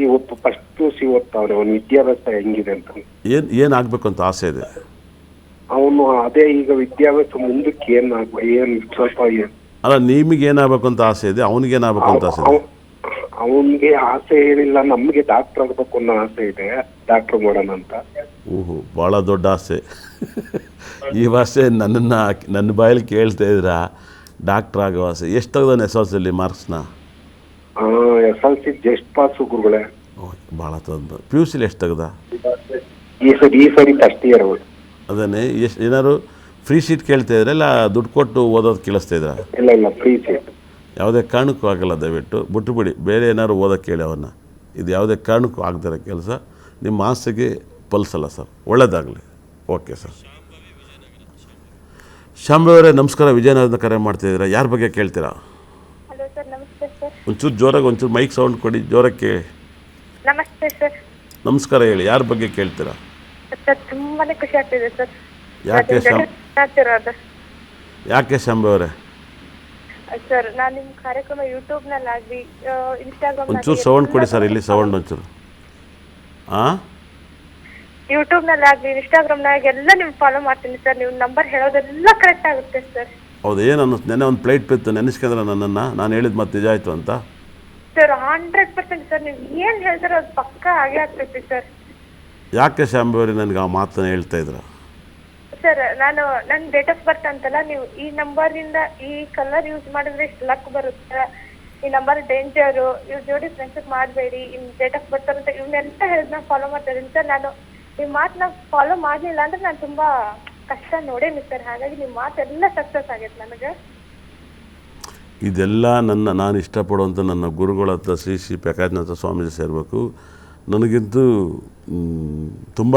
S4: ಇವತ್ತು ಫಸ್ಟ್ PUC ಓದ್ತಾವ್ರೆ. ಅವನ ವಿದ್ಯಾಭ್ಯಾಸ ಹೆಂಗಿದೆ ಅಂತ
S1: ಏನು ಆಗಬೇಕು ಅಂತ ಆಸೆ ಇದೆ
S4: ಅವನು? ಅದೇ ಈಗ ವಿದ್ಯಾಭ್ಯಾಸ ಮುಂದಕ್ಕೆ ಏನು ಸ್ವಲ್ಪ
S1: ಅಲ್ಲ, ನಿಮಗೆ ಏನಾಗಬೇಕು ಅಂತ ಆಸೆ ಇದೆ, ಅವನಿಗೇನಾಗಬೇಕು ಅಂತ ಆಸೆ ಇದೆ?
S4: ಅವನಿಗೆ ಆಸೆ ಏನಿಲ್ಲ, ನಮಗೆ ಡಾಕ್ಟರ್ ಆಗಬೇಕು ಅನ್ನೋ ಆಸೆ ಇದೆ. ಡಾಕ್ಟರ್ ಮಾಡೋಣ ಅಂತ.
S1: ಓಹೋ, ಭಾಳ ದೊಡ್ಡ ಆಸೆ. ಈ ಆಸೆ ನನ್ನ ಬಾಯಲ್ಲಿ ಕೇಳ್ತಾ ಇದ್ದೀರಾ? ಡಾಕ್ಟರ್ ಆಗೋ ಆಸೆ. ಎಷ್ಟು ತೆಗ್ದಾನೆ SLC ಮಾರ್ಕ್ಸ್ನ?
S4: SLC ಜಸ್ಟ್ ಪಾಸು ಗುರುಗಳೇ.
S1: ಓಕೆ, ಭಾಳ ತಂದು. PUC ಎಷ್ಟು ತೆಗ್ದ?
S4: ಈ ಸರಿ ಫಸ್ಟ್ ಇಯರ್.
S1: ಅದೇ ಎಷ್ಟು ಏನಾದ್ರು ಫ್ರೀ ಸೀಟ್ ಕೇಳ್ತಾ ಇದ್ರೆ ಇಲ್ಲ ದುಡ್ಡು ಕೊಟ್ಟು ಓದೋದು ಕೇಳಿಸ್ತಾ ಇದ್ರ?
S4: ಇಲ್ಲ ಫ್ರೀ ಸೀಟ್.
S1: ಯಾವುದೇ ಕಾರಣಕ್ಕೂ ಆಗಲ್ಲ. ದಯವಿಟ್ಟು ಬಿಟ್ಟುಬಿಡಿ. ಬೇರೆ ಏನಾದ್ರು ಓದೋಕ್ಕೆ ಕೇಳಿ ಅವನ್ನ. ಇದು ಯಾವುದೇ ಕಾರಣಕ್ಕೂ ಆಗ್ತಾರೆ ಕೆಲಸ. ನಿಮ್ಮ ಆಸೆಗೆ ಪಲ್ಸಲ್ಲ ಸರ್. ಒಳ್ಳೆಯದಾಗಲಿ. Okay sir. ಶಾಂಭವರೇ ನಮಸ್ಕಾರ. ವಿಜಯನಗರದ ಕರೆ ಮಾಡ್ತಾಯಿದ್ದೀರಾ? ಯಾರ ಬಗ್ಗೆ ಕೇಳ್ತೀರಾ?
S3: ಹಲೋ ಸರ್, ನಮಸ್ತೆ ಸರ್.
S1: ಒಂಚೂರು ಜೋರಾಗಿ, ಒಂಚೂರು ಮೈಕ್ ಸೌಂಡ್ ಕೊಡಿ, ಜೋರಾಗಿ ಕೇಳಿ.
S3: ನಮಸ್ತೆ ಸರ್.
S1: ನಮಸ್ಕಾರ. ಹೇಳಿ, ಯಾರ ಬಗ್ಗೆ ಕೇಳ್ತೀರಾ?
S3: ಸರ್ ತುಂಬಾನೇ ಖುಷಿ ಆಗ್ತಿದೆ ಸರ್.
S1: ಯಾಕೆ ಶಾಂಭವರೇ?
S3: ಸರ್ ನಾನು ನಿಮ್ಮ ಕಾರ್ಯಕ್ರಮ ಯೂಟ್ಯೂಬ್ನಲ್ಲಾಗಲಿ ಇನ್ಸ್ಟಾಗ್ರಾಮ್
S1: ಒಂಚೂರು ಸೌಂಡ್ ಕೊಡಿ ಸರ್. ಇಲ್ಲಿ ಸೌಂಡ್ ಒಂಚೂರು.
S3: ಯೂಟ್ಯೂಬ್ನಲ್ಲಾಗಲಿ ಇನ್ಸ್ಟಾಗ್ರಾಮ್ನಾಗ ಎಲ್ಲ ನೀವು ಫಾಲೋ ಮಾಡ್ತೀನಿ ಸರ್. ನೀವು ನಂಬರ್ ಹೇಳೋದೆಲ್ಲ ಕರೆಕ್ಟ್ ಆಗುತ್ತೆ ಸರ್.
S1: ಹೌದು. ಏನು ಅನ್ನಿಸ್ತು? ನೆನ್ನೆ ಒಂದು ಪ್ಲೇಟ್ ಬಿತ್ತು, ನೆನೆಸ್ಕೊಂಡ್ರೆ ನನ್ನನ್ನು ನಾನು ಹೇಳಿದ ಮತ್ತೆ ನಿಜ ಆಯಿತು ಅಂತ?
S3: Sir 100% sir. ನೀವು ಏನು ಹೇಳ್ತಾರೋ ಅದು ಪಕ್ಕ ಆಗೇ ಆಗ್ತೈತಿ ಸರ್.
S1: ಯಾಕೆ ಶಾಂಭವರೇ ನನಗೆ ಆ ಮಾತನ್ನು ಹೇಳ್ತಾ ಇದ್ರ?
S3: ಸರ್ ನಾನು ನನ್ನ ಡೇಟ್ ಆಫ್ ಬರ್ತ್ ಅಂತಲ್ಲ, ನೀವು ಈ ನಂಬರಿಂದ ಈ ಕಲರ್ ಯೂಸ್ ಮಾಡಿದ್ರೆ ಇಷ್ಟು ಲಕ್ ಬರುತ್ತೆ, ಈ ನಂಬರ್ ಡೇಂಜರು, ಇವ್ರ ಜೋಡಿ ಫ್ರೆಂಡ್ಶಿಪ್ ಮಾಡಬೇಡಿ, ಇನ್ ಡೇಟ್ ಆಫ್ ಬರ್ತ್ ಅಂತ ಇವನ್ನೆಲ್ಲ ಹೇಳಿದ್ನ ಫಾಲೋ ಮಾಡ್ತಾ ಇದ್ದೀನಿ ಸರ್. ನಾನು ನಿಮ್ಮ ಮಾತನ್ನ ಫಾಲೋ ಮಾಡಲಿಲ್ಲ ಅಂದ್ರೆ ನಾನು ತುಂಬ ಕಷ್ಟ ನೋಡೇನಿ ಸರ್. ಹಾಗಾಗಿ ನಿಮ್ಮ ಮಾತೆಲ್ಲ ಸಕ್ಸಸ್ ಆಗೈತೆ ನನಗೆ.
S1: ಇದೆಲ್ಲ ನಾನು ಇಷ್ಟಪಡುವಂಥ ನನ್ನ ಗುರುಗಳ ಹತ್ರ ಶ್ರೀ ಪ್ರಕಾಶನಾಥ ಸ್ವಾಮೀಜಿ ಸೇರಬೇಕು. ನನಗಿಂತೂ ತುಂಬ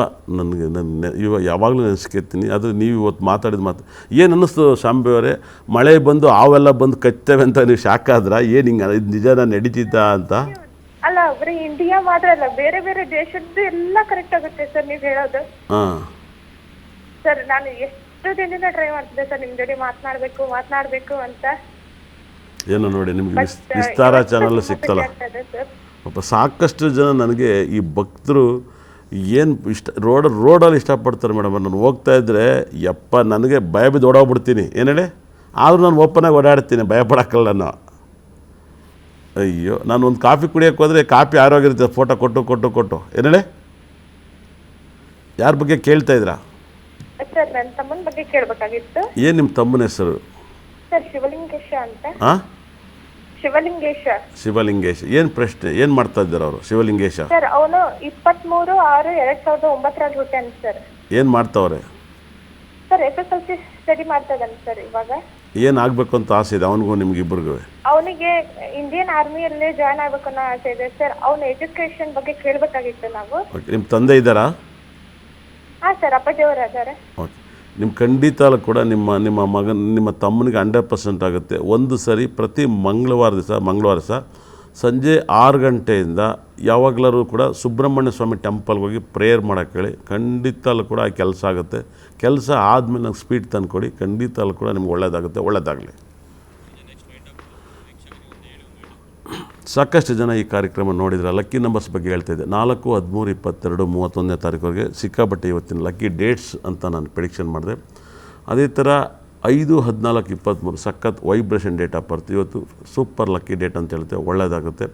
S1: ಇವಾಗ ಯಾವಾಗಲೂ ನೆನೆಸ್ಕೊತೀನಿ. ಅದು ನೀವು ಇವತ್ತು ಮಾತಾಡಿದ ಮಾತು ಏನು ಅನ್ನಿಸ್ತು ಶಾಂಭವರೇ? ಮಳೆ ಬಂದು ಹಾವೆಲ್ಲ ಬಂದು ಕಚ್ತೇವೆ ಅಂತ ನೀವು ಶಾಕ್ ಆದ್ರ? ಏನು ಹಿಂಗೆ ನಿಜನ ನಡೀತಿದ್ದ ಅಂತ?
S3: ಅಲ್ಲ, ಬರೀ ಇಂಡಿಯಾ ಮಾತ್ರ ಅಲ್ಲ, ಬೇರೆ ಬೇರೆ ದೇಶದ್ದು ಎಲ್ಲ ಕರೆಕ್ಟ್ ಆಗುತ್ತೆ ಸರ್ ನೀವು ಹೇಳೋದು. ಸರ್ ನಾನು ಎಷ್ಟು ದಿನದಿಂದ ಟ್ರೈ ಮಾಡ್ತಿದ್ದೆ ಸರ್ ನಿಮ್ಮ ಜೊತೆ ಮಾತನಾಡಬೇಕು ಅಂತ.
S1: ಏನೋ ನೋಡಿ, ನಿಮ್ಗೆ ವಿಸ್ತಾರ ಚಾನಲ್ ಸಿಕ್ತಲ್ಲ ಪಾಪ. ಸಾಕಷ್ಟು ಜನ ನನಗೆ ಈ ಭಕ್ತರು ಏನು ರೋಡಲ್ಲಿ ಇಷ್ಟಪಡ್ತಾರೆ ಮೇಡಮ್. ನಾನು ಹೋಗ್ತಾ ಇದ್ದರೆ ಯಪ್ಪ ನನಗೆ ಭಯ ಬಿದ್ದು ಓಡೋಗ್ಬಿಡ್ತೀನಿ. ಏನು ಹೇಳಿ? ಆದರೂ ನಾನು ಓಪನಾಗಿ ಓಡಾಡ್ತೀನಿ, ಭಯಪಡೋಕ್ಕಲ್ಲ ನಾನು. ಅಯ್ಯೋ, ನಾನು ಒಂದು ಕಾಫಿ ಕುಡಿಯೋಕ್ಕೆ ಹೋದರೆ ಕಾಫಿ ಆರೋಗಿರುತ್ತೆ ಫೋಟೋ ಕೊಟ್ಟು. ಏನು ಹೇಳಿ? ಯಾರ ಬಗ್ಗೆ ಕೇಳ್ತಾ ಇದ್ದೀರಾ?
S3: ಸರ್ ನನ್ನ ತಮ್ಮನ ಬಗ್ಗೆ ಕೇಳಬೇಕಾಗಿತ್ತು.
S1: ಏನು ನಿಮ್ಮ ತಮ್ಮನ ಹೆಸರು?
S3: ಸರ್ ಶಿವಲಿಂಗೇಶ ಅಂತ. ಶಿವಲಿಂಗೇಶ. ಏನು ಪ್ರಶ್ನೆ? ಏನು ಮಾಡ್ತಾ ಇದ್ದಾರೆ ಅವರು ಶಿವಲಿಂಗೇಶ? ಸರ್ ಅವನು 23/6/2009 ಹುಟ್ಟಾನೆ ಸರ್.
S1: ಏನು ಮಾಡ್ತಾವ್ರೆ?
S3: ಸರ್ SSLC ಸ್ಟಡಿ ಮಾಡ್ತಾ ಇದ್ದಾನೆ ಸರ್ ಇವಾಗ.
S1: ಏನು ಆಗಬೇಕು ಅಂತ ಆಸೆ ಇದೆ ಅವನಿಗೂ ನಿಮ್ಗಿಬ್ಬರಿಗೂ?
S3: ಅವನಿಗೆ ಇಂಡಿಯನ್ ಆರ್ಮಿಯಲ್ಲೇ ಜಾಯ್ನ್ ಆಗ್ಬೇಕು ಅನ್ನೋ ಆಸೆ ಇದೆ ಸರ್. ಅವನ ಎಜುಕೇಶನ್ ಬಗ್ಗೆ ಕೇಳಬೇಕಾಗಿತ್ತು ನಾವು.
S1: ನಿಮ್ಮ ತಂದೆ ಇದ್ದಾರಾ?
S3: ಹಾಂ ಸರ್, ಅಪ್ಪಾಜಿ ಅವರು ಇದ್ದಾರೆ.
S1: ಓಕೆ. ನಿಮ್ಮ ಖಂಡಿತ ಕೂಡ ನಿಮ್ಮ ತಮ್ಮನಿಗೆ 100% ಆಗುತ್ತೆ. ಒಂದು ಸರಿ ಪ್ರತಿ ಮಂಗಳವಾರ ದಿವಸ ಸಂಜೆ 6 ಗಂಟೆಯಿಂದ ಯಾವಾಗಲೂ ಕೂಡ ಸುಬ್ರಹ್ಮಣ್ಯ ಸ್ವಾಮಿ ಟೆಂಪಲ್ಗೆ ಹೋಗಿ ಪ್ರೇಯರ್ ಮಾಡೋಕ್ಕೆ ಹೇಳಿ. ಖಂಡಿತಲ್ಲೂ ಕೂಡ ಆ ಕೆಲಸ ಆಗುತ್ತೆ. ಕೆಲಸ ಆದಮೇಲೆ ನಂಗೆ ಸ್ಪೀಡ್ ತಂದುಕೊಡಿ. ಖಂಡಿತಲ್ಲೂ ಕೂಡ ನಿಮ್ಗೆ ಒಳ್ಳೆಯದಾಗುತ್ತೆ. ಒಳ್ಳೆಯದಾಗಲಿ. ಸಾಕಷ್ಟು ಜನ ಈ ಕಾರ್ಯಕ್ರಮ ನೋಡಿದ್ರೆ ಲಕ್ಕಿ ನಂಬರ್ಸ್ ಬಗ್ಗೆ ಹೇಳ್ತಾ ಇದ್ದೆ. 4, 13, 22, 31ನೇ ತಾರೀಕುವರೆಗೆ ಸಿಕ್ಕಾಪಟ್ಟೆ ಇವತ್ತಿನ ಲಕ್ಕಿ ಡೇಟ್ಸ್ ಅಂತ ನಾನು ಪ್ರಿಡಿಕ್ಷನ್ ಮಾಡಿದೆ. ಅದೇ ಥರ 5, 14, 23 ಸಖತ್ ವೈಬ್ರೇಷನ್ ಡೇಟ್ ಆಫ್ ಬರ್ತ್. ಇವತ್ತು ಸೂಪರ್ ಲಕ್ಕಿ ಡೇಟ್ ಅಂತ ಹೇಳ್ತೇವೆ. ಒಳ್ಳೆಯದಾಗುತ್ತೆ.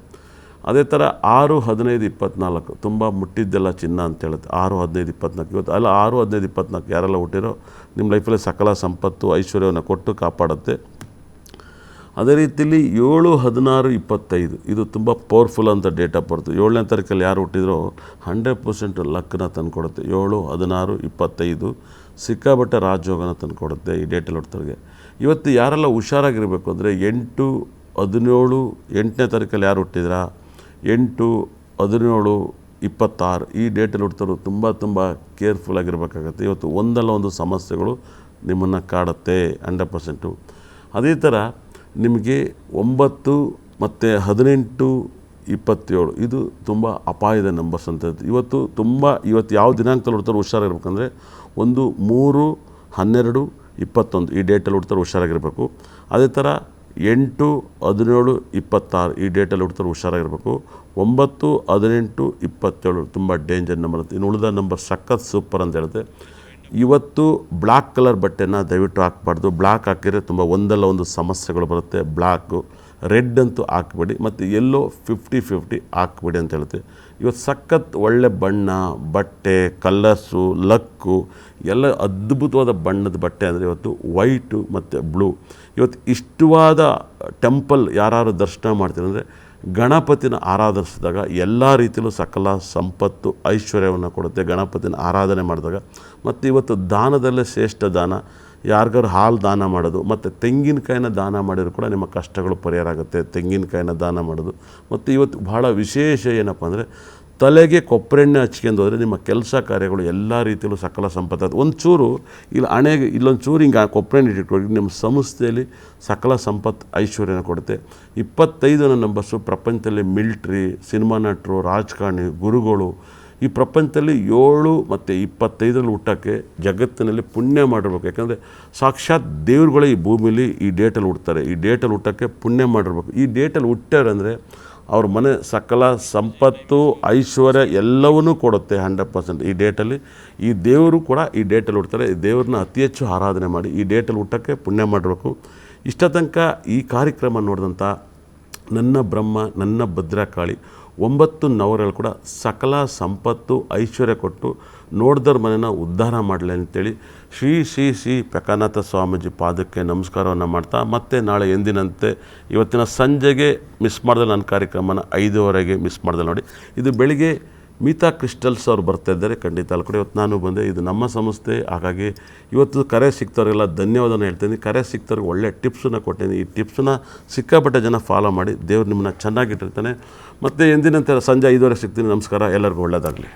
S1: ಅದೇ ಥರ 6, 15, 24 ತುಂಬ ಮುಟ್ಟಿದ್ದೆಲ್ಲ ಚಿನ್ನ ಅಂತ ಹೇಳುತ್ತೆ. 6, 15, 24 ಇವತ್ತು ಅಲ್ಲ 6, 15, 24 ಯಾರೆಲ್ಲ ಹುಟ್ಟಿರೋ ನಿಮ್ಮ ಲೈಫಲ್ಲಿ ಸಕಲ ಸಂಪತ್ತು ಐಶ್ವರ್ಯವನ್ನು ಕೊಟ್ಟು ಕಾಪಾಡುತ್ತೆ. ಅದೇ ರೀತಿಯಲ್ಲಿ 7/16/25 ಇದು ತುಂಬ ಪವರ್ಫುಲ್ ಅಂತ ಡೇಟ್ ಆಫ್ ಬರ್ತು. 7ನೇ ತಾರೀಕಲ್ಲಿ ಯಾರು ಹುಟ್ಟಿದ್ರೋ 100% ಲಕ್ಕನ್ನ ತಂದುಕೊಡುತ್ತೆ. 7/16/25 ಸಿಕ್ಕಾಬಟ್ಟೆ ರಾಜಯೋಗನ ತಂದುಕೊಡುತ್ತೆ ಈ ಡೇಟಲ್ಲಿ ಹುಟ್ಟಿದವ್ರಿಗೆ. ಇವತ್ತು ಯಾರೆಲ್ಲ ಹುಷಾರಾಗಿರಬೇಕು ಅಂದರೆ 8/17 8ನೇ ತಾರೀಕಲ್ಲಿ ಯಾರು ಹುಟ್ಟಿದ್ರಾ 8/17/26 ಈ ಡೇಟಲ್ಲಿ ಹುಟ್ಟಿದವರು ತುಂಬ ಕೇರ್ಫುಲ್ಲಾಗಿರ್ಬೇಕಾಗತ್ತೆ. ಇವತ್ತು ಒಂದಲ್ಲ ಒಂದು ಸಮಸ್ಯೆಗಳು ನಿಮ್ಮನ್ನು ಕಾಡುತ್ತೆ 100%. ಅದೇ ಥರ ನಿಮಗೆ 9 ಮತ್ತು 18/27 ಇದು ತುಂಬ ಅಪಾಯದ ನಂಬರ್ಸ್ ಅಂತ ಹೇಳ್ತೀವಿ. ಇವತ್ತು ಯಾವ ದಿನಾಂಕದಲ್ಲಿ ಹುಡ್ತಾರೆ ಹುಷಾರಾಗಿರ್ಬೇಕಂದ್ರೆ 1/3/12/21 ಈ ಡೇಟಲ್ಲಿ ಹುಡ್ತಾರೆ ಹುಷಾರಾಗಿರಬೇಕು. ಅದೇ ಥರ 8/17/26 ಈ ಡೇಟಲ್ಲಿ ಹುಡ್ತಾರೆ ಹುಷಾರಾಗಿರಬೇಕು. 9/18/27 ತುಂಬ ಡೇಂಜರ್ ನಂಬರ್ ಅಂತ. ಇನ್ನು ಉಳಿದ ನಂಬರ್ ಸಖತ್ ಸೂಪರ್ ಅಂತ ಹೇಳುತ್ತೆ. ಇವತ್ತು ಬ್ಲ್ಯಾಕ್ ಕಲರ್ ಬಟ್ಟೆನ ದಯವಿಟ್ಟು ಹಾಕ್ಬಾರ್ದು. ಬ್ಲ್ಯಾಕ್ ಹಾಕಿದರೆ ತುಂಬ ಒಂದಲ್ಲ ಒಂದು ಸಮಸ್ಯೆಗಳು ಬರುತ್ತೆ. ಬ್ಲ್ಯಾಕು ರೆಡ್ ಅಂತೂ ಹಾಕ್ಬೇಡಿ, ಮತ್ತು ಎಲ್ಲೋ 50-50 ಹಾಕ್ಬೇಡಿ ಅಂತ ಹೇಳುತ್ತೆ. ಇವತ್ತು ಸಖತ್ ಒಳ್ಳೆ ಬಣ್ಣ, ಬಟ್ಟೆ, ಕಲರ್ಸು, ಲಕ್ಕು ಎಲ್ಲ ಅದ್ಭುತವಾದ ಬಣ್ಣದ ಬಟ್ಟೆ ಅಂದರೆ ಇವತ್ತು ವೈಟು ಮತ್ತು ಬ್ಲೂ. ಇವತ್ತು ಇಷ್ಟವಾದ ಟೆಂಪಲ್ ಯಾರು ದರ್ಶನ ಮಾಡ್ತೀರ ಅಂದರೆ ಗಣಪತಿನ ಆರಾಧಿಸಿದಾಗ ಎಲ್ಲ ರೀತಿಯಲ್ಲೂ ಸಕಲ ಸಂಪತ್ತು ಐಶ್ವರ್ಯವನ್ನು ಕೊಡುತ್ತೆ ಗಣಪತಿನ ಆರಾಧನೆ ಮಾಡಿದಾಗ. ಮತ್ತು ಇವತ್ತು ದಾನದಲ್ಲೇ ಶ್ರೇಷ್ಠ ದಾನ ಯಾರಿಗಾರು ಹಾಲು ದಾನ ಮಾಡೋದು, ಮತ್ತು ತೆಂಗಿನಕಾಯಿನ ದಾನ ಮಾಡಿದ್ರು ಕೂಡ ನಿಮ್ಮ ಕಷ್ಟಗಳು ಪರಿಹಾರ ಆಗುತ್ತೆ. ತೆಂಗಿನಕಾಯಿನ ದಾನ ಮಾಡೋದು. ಮತ್ತು ಇವತ್ತು ಭಾಳ ವಿಶೇಷ ಏನಪ್ಪ ಅಂದರೆ ತಲೆಗೆ ಕೊಬ್ಬರೆಣ್ಣೆ ಹಚ್ಕೊಂಡು ಹೋದರೆ ನಿಮ್ಮ ಕೆಲಸ ಕಾರ್ಯಗಳು ಎಲ್ಲ ರೀತಿಯಲ್ಲೂ ಸಕಲ ಸಂಪತ್ತು. ಒಂಚೂರು ಇಲ್ಲಿ ಹಣೆಗೆ ಇಲ್ಲೊಂಚೂರು ಹಿಂಗೆ ಕೊಬ್ಬರೆಣ್ಣೆ ಇಟ್ಕೊಂಡು ನಿಮ್ಮ ಸಂಸ್ಥೆಯಲ್ಲಿ ಸಕಲ ಸಂಪತ್ತು ಐಶ್ವರ್ಯನ ಕೊಡುತ್ತೆ. 25ನೇ ನಂಬರ್ಸು ಪ್ರಪಂಚದಲ್ಲಿ ಮಿಲ್ಟ್ರಿ, ಸಿನಿಮಾ ನಟರು, ರಾಜಕಾರಣಿ, ಗುರುಗಳು ಈ ಪ್ರಪಂಚದಲ್ಲಿ 7 ಮತ್ತು 25ರಲ್ಲಿ ಹುಟ್ಟೋಕ್ಕೆ ಜಗತ್ತಿನಲ್ಲಿ ಪುಣ್ಯ ಮಾಡಿರ್ಬೇಕು. ಯಾಕಂದರೆ ಸಾಕ್ಷಾತ್ ದೇವ್ರುಗಳೇ ಈ ಭೂಮಿಲಿ ಈ ಡೇಟಲ್ಲಿ ಹುಡ್ತಾರೆ. ಈ ಡೇಟಲ್ಲಿ ಹುಟ್ಟೋಕ್ಕೆ ಪುಣ್ಯ ಮಾಡಿರ್ಬೇಕು. ಈ ಡೇಟಲ್ಲಿ ಹುಟ್ಟಾರಂದರೆ ಅವ್ರ ಮನೆ ಸಕಲ ಸಂಪತ್ತು ಐಶ್ವರ್ಯ ಎಲ್ಲವನ್ನೂ ಕೊಡುತ್ತೆ 100%. ಈ ಡೇಟಲ್ಲಿ ಈ ದೇವರು ಕೂಡ ಈ ಡೇಟಲ್ಲಿ ಹುಡ್ತಾರೆ. ಈ ದೇವ್ರನ್ನ ಅತಿ ಹೆಚ್ಚು ಆರಾಧನೆ ಮಾಡಿ ಈ ಡೇಟಲ್ಲಿ ಹುಟ್ಟೋಕ್ಕೆ ಪುಣ್ಯ ಮಾಡಿರ್ಬೇಕು. ಇಷ್ಟ ತನಕ ಈ ಕಾರ್ಯಕ್ರಮ ನೋಡಿದಂಥ ನನ್ನ ಬ್ರಹ್ಮ ನನ್ನ ಭದ್ರಕಾಳಿ 9 ನವರಗಳು ಕೂಡ ಸಕಲ ಸಂಪತ್ತು ಐಶ್ವರ್ಯ ಕೊಟ್ಟು ನೋಡಿದವ್ರ ಮನೆನ ಉದ್ಧಾರ ಮಾಡಲಿ ಅಂತೇಳಿ ಶ್ರೀ ಪ್ರಕಾನಾಥ ಸ್ವಾಮೀಜಿ ಪಾದಕ್ಕೆ ನಮಸ್ಕಾರವನ್ನು ಮಾಡ್ತಾ, ಮತ್ತೆ ನಾಳೆ ಎಂದಿನಂತೆ ಇವತ್ತಿನ ಸಂಜೆಗೆ ಮಿಸ್ ಮಾಡಿದ್ರೆ ನನ್ನ ಕಾರ್ಯಕ್ರಮನ 5:15 ಮಿಸ್ ಮಾಡಿದೆ ನೋಡಿ. ಇದು ಬೆಳಿಗ್ಗೆ ಮೀತಾ ಕ್ರಿಸ್ಟಲ್ಸ್ ಅವ್ರು ಬರ್ತಾಯಿದ್ದಾರೆ. ಖಂಡಿತ ಅಲ್ಲಿ ಕೂಡ ಇವತ್ತು ನಾನು ಬಂದೆ. ಇದು ನಮ್ಮ ಸಂಸ್ಥೆ. ಹಾಗಾಗಿ ಇವತ್ತು ಕರೆ ಸಿಗ್ತವ್ರಿಗೆಲ್ಲ ಧನ್ಯವಾದನ ಹೇಳ್ತೀನಿ. ಕರೆ ಸಿಗ್ತವ್ರಿಗೆ ಒಳ್ಳೆ ಟಿಪ್ಸನ್ನು ಕೊಟ್ಟಿದ್ದೀನಿ. ಈ ಟಿಪ್ಸನ್ನ ಸಿಕ್ಕಾಪಟ್ಟೆ ಜನ ಫಾಲೋ ಮಾಡಿ ದೇವ್ರು ನಿಮ್ಮನ್ನ ಚೆನ್ನಾಗಿಟ್ಟಿರ್ತಾನೆ. ಮತ್ತು ಎಂದಿನಂತೆ ಸಂಜೆ 5:15 ಸಿಗ್ತೀನಿ. ನಮಸ್ಕಾರ, ಎಲ್ಲರಿಗೂ ಒಳ್ಳೆಯದಾಗಲಿ.